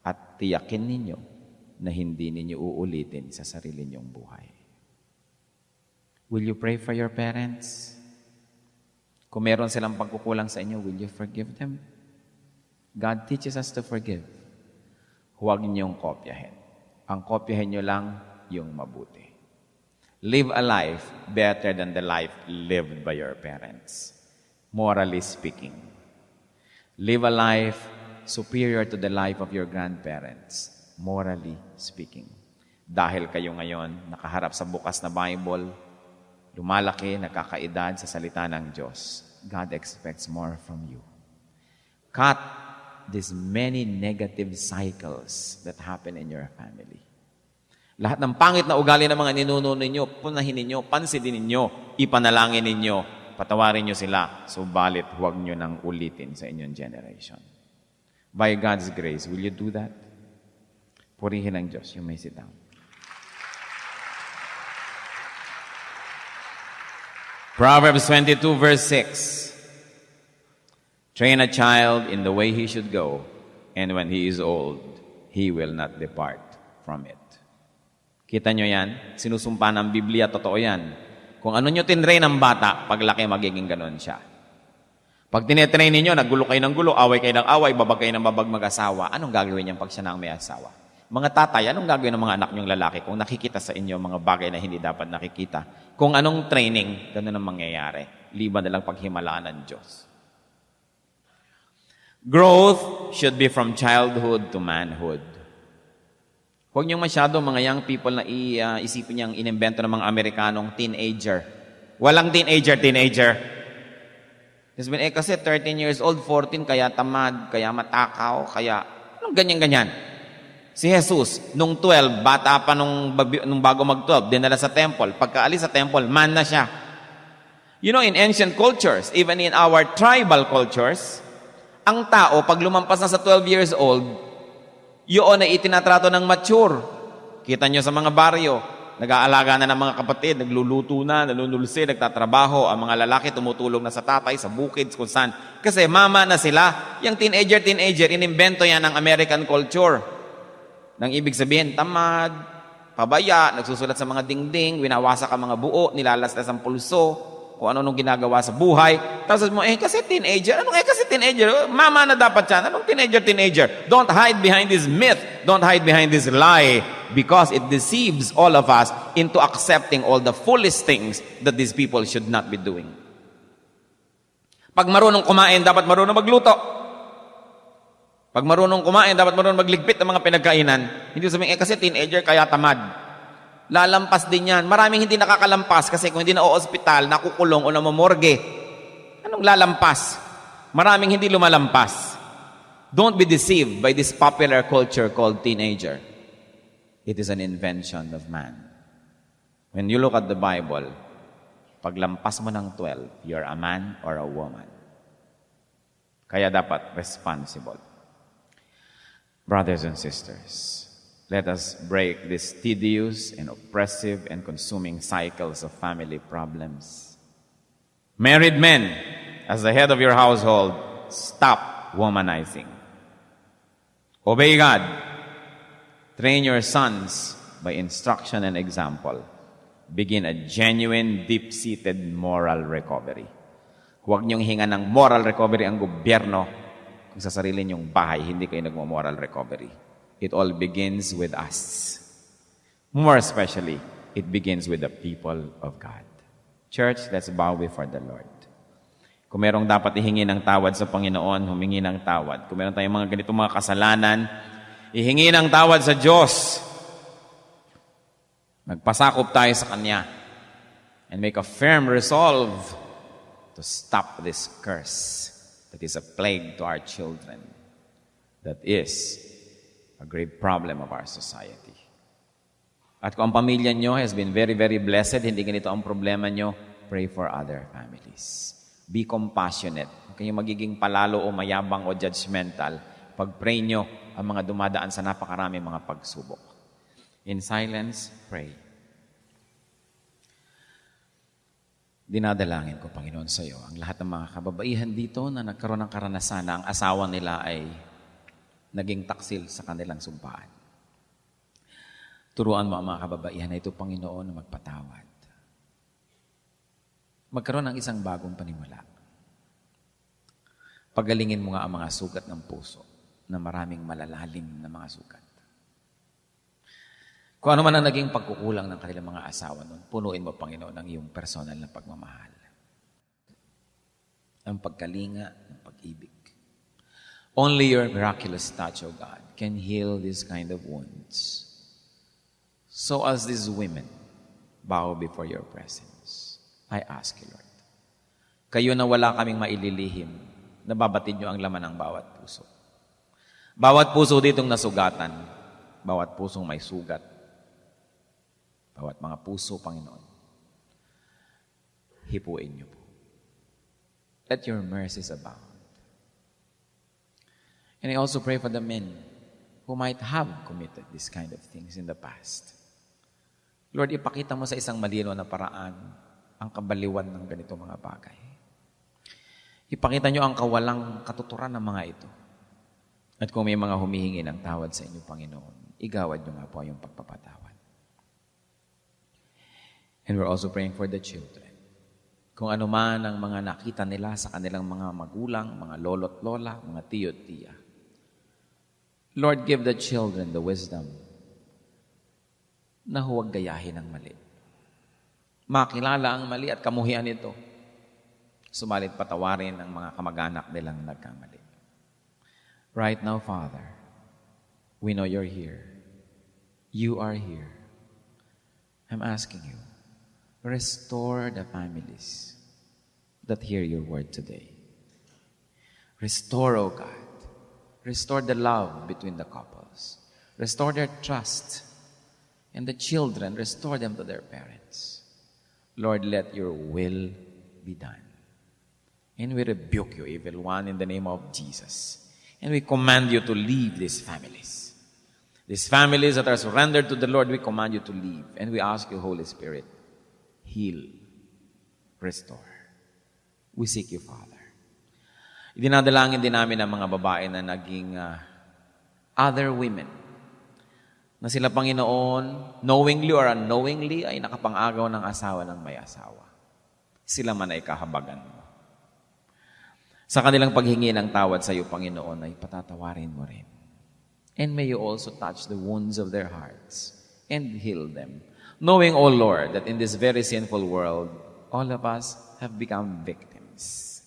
at tiyakin ninyo na hindi ninyo uulitin sa sarili ninyong buhay. Will you pray for your parents? Kung meron silang pagkukulang sa inyo, will you forgive them? God teaches us to forgive. Huwag niyong kopyahin. Ang kopyahin niyo lang yung mabuti. Live a life better than the life lived by your parents. Morally speaking. Live a life superior to the life of your grandparents. Morally speaking. Dahil kayo ngayon nakaharap sa bukas na Bible, lumalaki, nakakaedad sa salita ng Diyos, God expects more from you. Cut these many negative cycles that happen in your family. Lahat ng pangit na ugali ng mga ninuno ninyo, punahin ninyo, pansinin ninyo, ipanalangin ninyo, patawarin nyo sila, subalit huwag nyo nang ulitin sa inyong generation. By God's grace, will you do that? Purihin ang Diyos. You may sit down. Proverbs 22 verse 6. Train a child in the way he should go, and when he is old, he will not depart from it. Kita nyo yan? Sinusumpa ng Biblia, totoo yan. Kung ano nyo tinrain ng bata, paglaki magiging ganon siya. Pag tinetrain ninyo, naggulo kayo ng gulo, away kayo ng away, babag kayo ng babag mag-asawa, anong gagawin niyan pag siya na ang may asawa? Mga tatay, anong gagawin ng mga anak niyong lalaki kung nakikita sa inyo mga bagay na hindi dapat nakikita? Kung anong training, ganun ang mangyayari. Liban na lang paghimalaan ng Diyos. Growth should be from childhood to manhood. Huwag niyong masyado mga young people na isipin niyang inimbento ng mga Amerikanong teenager. Walang teenager. Kasi 13 years old, 14, kaya tamad, kaya matakaw, kaya anong ganyan-ganyan. Si Jesus, nung 12, bata pa nung bago mag-12, dinala sa temple. Pagkaalis sa temple, man na siya. You know, in ancient cultures, even in our tribal cultures, ang tao, pag lumampas na sa 12 years old, yun ay itinatrato ng mature. Kita nyo sa mga baryo, nag-aalaga na ng mga kapatid, nagluluto na, nanunulsi, nagtatrabaho, ang mga lalaki tumutulong na sa tatay, sa bukid, kung saan. Kasi mama na sila. Yung teenager, inimbento yan ng American culture. Nang ibig sabihin, tamad, pabaya, nagsusulat sa mga dingding, winawasak ang mga buo, nilalaslas ang pulso, kung ano-anong ginagawa sa buhay. Tapos mo, kasi teenager. Anong kasi teenager? Mama na dapat yan. Anong teenager? Don't hide behind this myth. Don't hide behind this lie. Because it deceives all of us into accepting all the foolish things that these people should not be doing. Pag marunong kumain, dapat marunong magluto. Pag marunong kumain, dapat marunong magligpit ng mga pinagkainan. Hindi sabihin, kasi teenager, kaya tamad. Lalampas din yan. Maraming hindi nakakalampas kasi kung hindi na ospital, nakukulong o namomorge. Anong lalampas? Maraming hindi lumalampas. Don't be deceived by this popular culture called teenager. It is an invention of man. When you look at the Bible, paglampas mo ng 12, you're a man or a woman. Kaya dapat responsible. Brothers and sisters, let us break these tedious and oppressive and consuming cycles of family problems. Married men, as the head of your household, stop womanizing. Obey God. Train your sons by instruction and example. Begin a genuine, deep-seated moral recovery. Huwag niyong hinga ng moral recovery ang gobyerno kung sa sarili niyong bahay, hindi kayo nagmo-moral recovery. It all begins with us. More especially, it begins with the people of God. Church, let's bow before the Lord. Kung merong dapat ihingi ng tawad sa Panginoon, humingi ng tawad. Kung meron tayong mga ganitong mga kasalanan, ihingi ng tawad sa Diyos. Magpasakop tayo sa Kanya and make a firm resolve to stop this curse that is a plague to our children, that is a grave problem of our society. At kung ang pamilya nyo has been very, very blessed, hindi ganito ang problema nyo, pray for other families. Be compassionate. Huwag kayong magiging palalo o mayabang o judgmental. Pag-pray nyo ang mga dumadaan sa napakarami mga pagsubok. In silence, pray. Dinadalangin ko, Panginoon, sa iyo ang lahat ng mga kababaihan dito na nagkaroon ng karanasan na ang asawa nila ay naging taksil sa kanilang sumpaan. Turuan mo ang mga kababaihan na ito, Panginoon, na magpatawad. Magkaroon ng isang bagong panimula. Pagalingin mo nga ang mga sugat ng puso na maraming malalalim na mga sugat. Kung ano man ang naging pagkukulang ng kanilang mga asawa noon, punuin mo, Panginoon, ang iyong personal na pagmamahal. Ang pagkalinga, ang pag-ibig. Only your miraculous touch, O God, can heal this kind of wounds. So as these women bow before your presence, I ask you, Lord, kayo na wala kaming maililihim, nababatid nyo ang laman ng bawat puso. Bawat puso ditong nasugatan, bawat pusong may sugat, bawat mga puso, Panginoon, hipuin niyo po. Let your mercies abound. And I also pray for the men who might have committed this kind of things in the past. Lord, ipakita mo sa isang malinaw na paraan ang kabaliwan ng ganito mga bagay. Ipakita niyo ang kawalang katuturan ng mga ito. At kung may mga humihingi ng tawad sa inyo, Panginoon, igawad niyo nga po yung pagpapatawad. And we're also praying for the children. Kung ano man ang mga nakita nila sa kanilang mga magulang, mga lolo't lola, mga tiyo at tiya. Lord, give the children the wisdom na huwag gayahin ang mali. Makilala ang mali at kamuhian ito. Sumalit patawarin ang mga kamag-anak nilang nagkamali. Right now, Father, we know you're here. You are here. I'm asking you, restore the families that hear your word today. Restore, O God. Restore the love between the couples. Restore their trust. And the children, restore them to their parents. Lord, let your will be done. And we rebuke you, evil one, in the name of Jesus. And we command you to leave these families. These families that are surrendered to the Lord, we command you to leave. And we ask you, Holy Spirit, heal, restore. We seek you, Father. Idinadalangin din namin ang mga babae na naging other women. Na sila, Panginoon, knowingly or unknowingly, ay nakapang-agaw ng asawa ng may asawa. Sila man ay kahabagan mo. Sa kanilang paghingi ng tawad sa iyo, Panginoon, ay patatawarin mo rin. And may you also touch the wounds of their hearts and heal them. Knowing, O Lord, that in this very sinful world, all of us have become victims.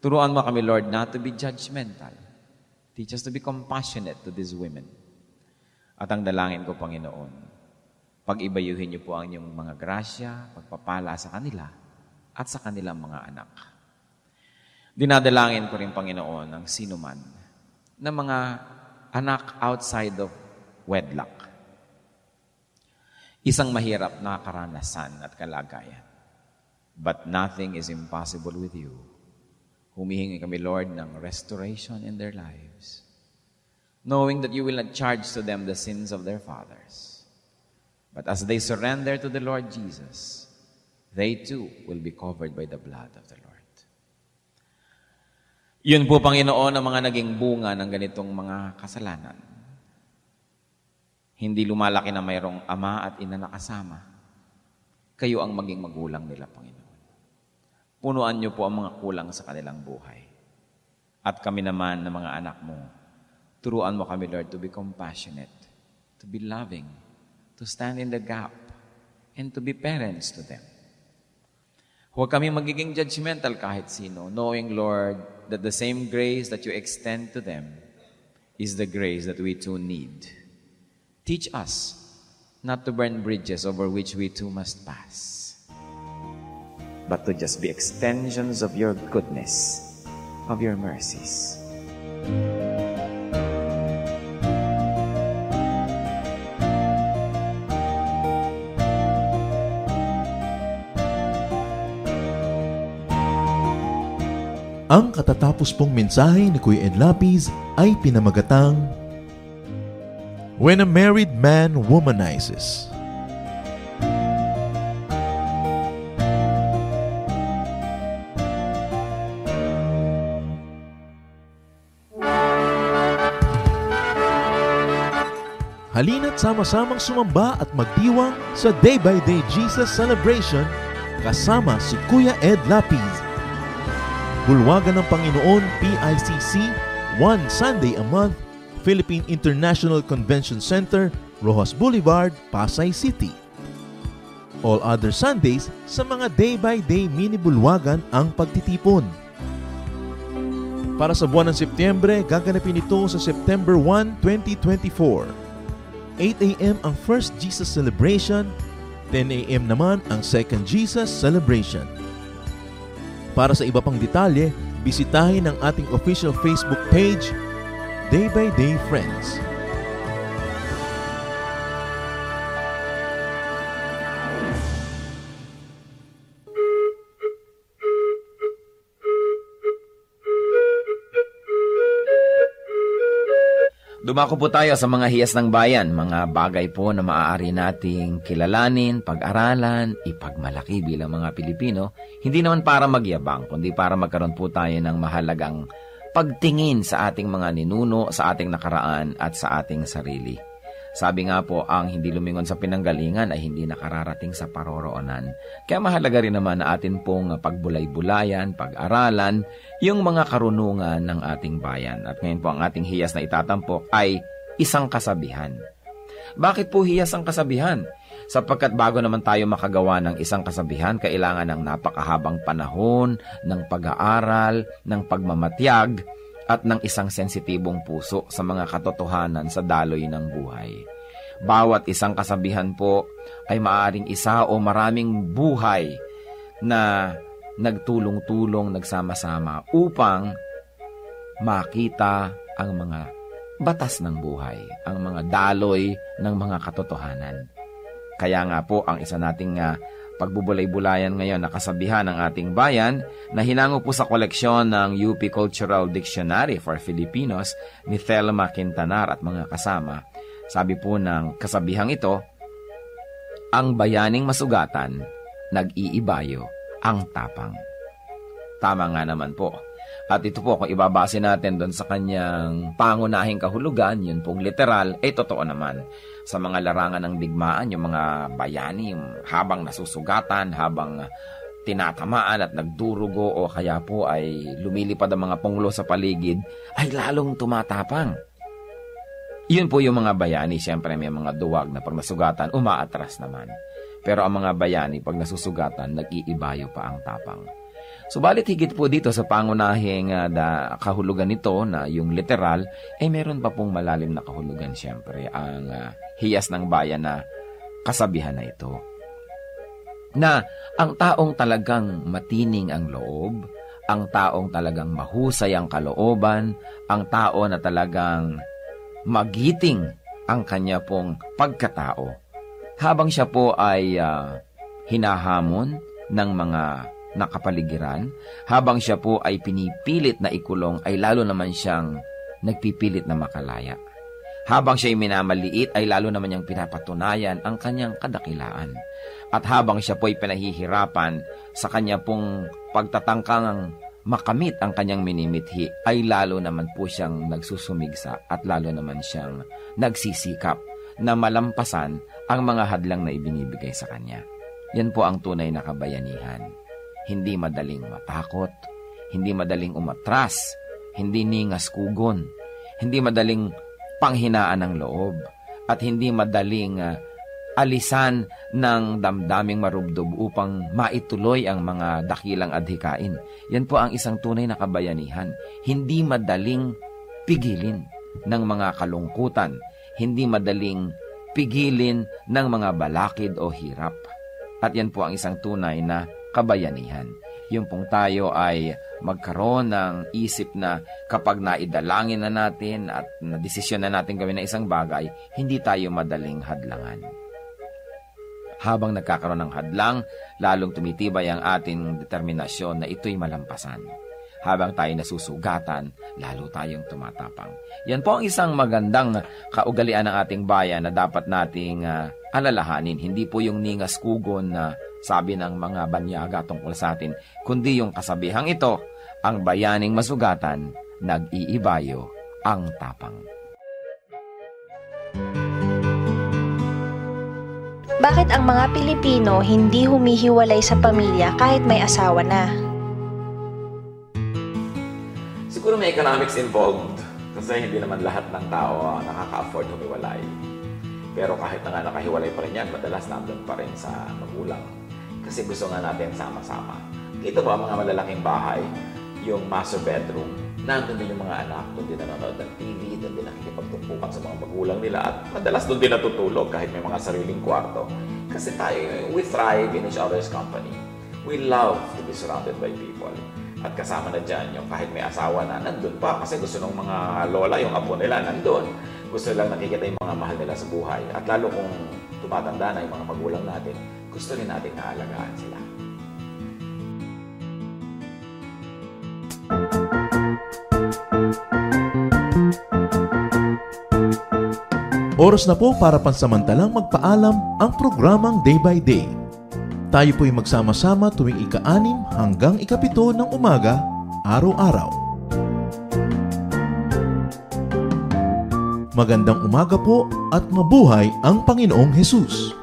Turuan mo kami, Lord, not to be judgmental. Teach us to be compassionate to these women. At ang dalangin ko, Panginoon, pag-ibayuhin niyo po ang inyong mga grasya, pagpapala sa kanila at sa kanilang mga anak. Dinadalangin ko rin, Panginoon, ang sino man na mga anak outside of wedlock. Isang mahirap na karanasan at kalagayan. But nothing is impossible with you. Humihingi kami, Lord, ng restoration in their lives. Knowing that you will not charge to them the sins of their fathers. But as they surrender to the Lord Jesus, they too will be covered by the blood of the Lord. Yun po, Panginoon, ang mga naging bunga ng ganitong mga kasalanan. Hindi lumalaki na mayroong ama at ina na kasama. Kayo ang maging magulang nila, Panginoon. Punuan niyo po ang mga kulang sa kanilang buhay. At kami naman na mga anak mo, turuan mo kami, Lord, to be compassionate, to be loving, to stand in the gap, and to be parents to them. Huwag kami magiging judgmental kahit sino, knowing, Lord, that the same grace that you extend to them is the grace that we too need. Teach us not to burn bridges over which we too must pass, but to just be extensions of your goodness, of your mercies. Ang katatapos pong mensahe ni Kuya Ed Lapiz ay pinamagatang When a Married Man Womanizes. Halina't sama-samang sumamba at magdiwang sa Day by Day Jesus Celebration kasama si Kuya Ed Lapiz. Bulwagan ng Panginoon, PICC, one Sunday a month, Philippine International Convention Center, Rojas Boulevard, Pasay City. All other Sundays, sa mga day-by-day mini-bulwagan ang pagtitipon. Para sa buwan ng Setyembre, gaganapin ito sa September 1, 2024. 8 a.m. ang First Jesus Celebration, 10 a.m. naman ang Second Jesus Celebration. Para sa iba pang detalye, bisitahin ang ating official Facebook page, Day by Day Friends. Dumako po tayo sa mga hiyas ng bayan, mga bagay po na maaari nating kilalanin, pag-aralan, ipagmalaki bilang mga Pilipino, hindi naman para magyabang, kundi para magkaroon po tayo ng mahalagang pagtingin sa ating mga ninuno, sa ating nakaraan at sa ating sarili. Sabi nga po, ang hindi lumingon sa pinanggalingan ay hindi nakararating sa paroroonan. Kaya mahalaga rin naman na atin pong pagbulay-bulayan, pag-aralan, yung mga karunungan ng ating bayan. At ngayon po ang ating hiyas na itatampok ay isang kasabihan. Bakit po hiyas ang kasabihan? Sapagkat bago naman tayo makagawa ng isang kasabihan, kailangan ng napakahabang panahon, ng pag-aaral, ng pagmamatyag, at ng isang sensitibong puso sa mga katotohanan sa daloy ng buhay. Bawat isang kasabihan po ay maaaring isa o maraming buhay na nagtulong-tulong, nagsama-sama upang makita ang mga batas ng buhay, ang mga daloy ng mga katotohanan. Kaya nga po, ang isa nating pagbubulay-bulayan ngayon na kasabihan ng ating bayan na hinango po sa koleksyon ng UP Cultural Dictionary for Filipinos ni Thelma Quintanar at mga kasama. Sabi po ng kasabihang ito, ang bayaning masugatan, nag-iibayo ang tapang. Tama nga naman po. At ito po, kung ibabase natin doon sa kanyang pangunahing kahulugan, yun pong literal, ay totoo naman. Sa mga larangan ng digmaan, yung mga bayani, yung habang nasusugatan, habang tinatamaan at nagdurugo o kaya po ay lumilipad ang mga punglo sa paligid, ay lalong tumatapang. Yun po yung mga bayani, siyempre may mga duwag na pag nasugatan, umaatras naman. Pero ang mga bayani, pag nasusugatan, nag-iibayo pa ang tapang. Subalit higit po dito sa pangunahing kahulugan nito na yung literal, ay meron pa pong malalim na kahulugan siyempre ang hiyas ng bayan na kasabihan na ito. Na ang taong talagang matining ang loob, ang taong talagang mahusay ang kalooban, ang tao na talagang magiting ang kanya pong pagkatao, habang siya po ay hinahamon ng mga nakapaligiran, habang siya po ay pinipilit na ikulong, ay lalo naman siyang nagpipilit na makalaya. Habang siya ay minamaliit, ay lalo naman niyang pinapatunayan ang kanyang kadakilaan. At habang siya po ay pinahihirapan sa kanya pong pagtatangkang makamit ang kanyang minimithi, ay lalo naman po siyang nagsusumigsa at lalo naman siyang nagsisikap na malampasan ang mga hadlang na ibinibigay sa kanya. Yan po ang tunay na kabayanihan. Hindi madaling matakot, hindi madaling umatras, hindi ningas kugon, hindi madaling panghinaan ng loob, at hindi madaling alisan ng damdaming marubdob upang maituloy ang mga dakilang adhikain. Yan po ang isang tunay na kabayanihan. Hindi madaling pigilin ng mga kalungkutan, hindi madaling pigilin ng mga balakid o hirap. At yan po ang isang tunay na kabayanihan. Yung pong tayo ay magkaroon ng isip na kapag naidalangin na natin at nadesisyon na natin gawin na isang bagay, hindi tayo madaling hadlangan. Habang nagkakaroon ng hadlang, lalong tumitibay ang ating determinasyon na ito'y malampasan. Habang tayo nasusugatan, lalo tayong tumatapang. Yan po ang isang magandang kaugalian ng ating bayan na dapat nating alalahanin. Hindi po yung ningas kugon na sabi ng mga banyaga tungkol sa atin, kundi yung kasabihang ito, ang bayaning masugatan, nag-iibayo ang tapang. Bakit ang mga Pilipino hindi humihiwalay sa pamilya kahit may asawa na? Siguro may economics involved kasi hindi naman lahat ng tao nakaka-afford humiwalay. Pero kahit na nga nakahiwalay pa rin yan, madalas nandun pa rin sa magulang. Kasi gusto nga natin sama-sama. Ito ba mga malalaking bahay, yung master bedroom, nandun din yung mga anak, doon din nanonood ng TV, doon din nakikipagtumpukan sa mga magulang nila, at madalas doon din natutulog kahit may mga sariling kwarto. Kasi tayo, we thrive in each other's company. We love to be surrounded by people. At kasama na dyan yung kahit may asawa na, nandun pa kasi gusto ng mga lola, yung apo nila, nandun. Gusto lang nakikita yung mga mahal nila sa buhay. At lalo kung tumatanda na yung mga magulang natin, gusto rin natin naalagaan sila. Oras na po para pansamantalang magpaalam ang programang Day by Day. Tayo po'y magsama-sama tuwing ika-6 hanggang ika-7 ng umaga, araw-araw. Magandang umaga po at mabuhay ang Panginoong Hesus!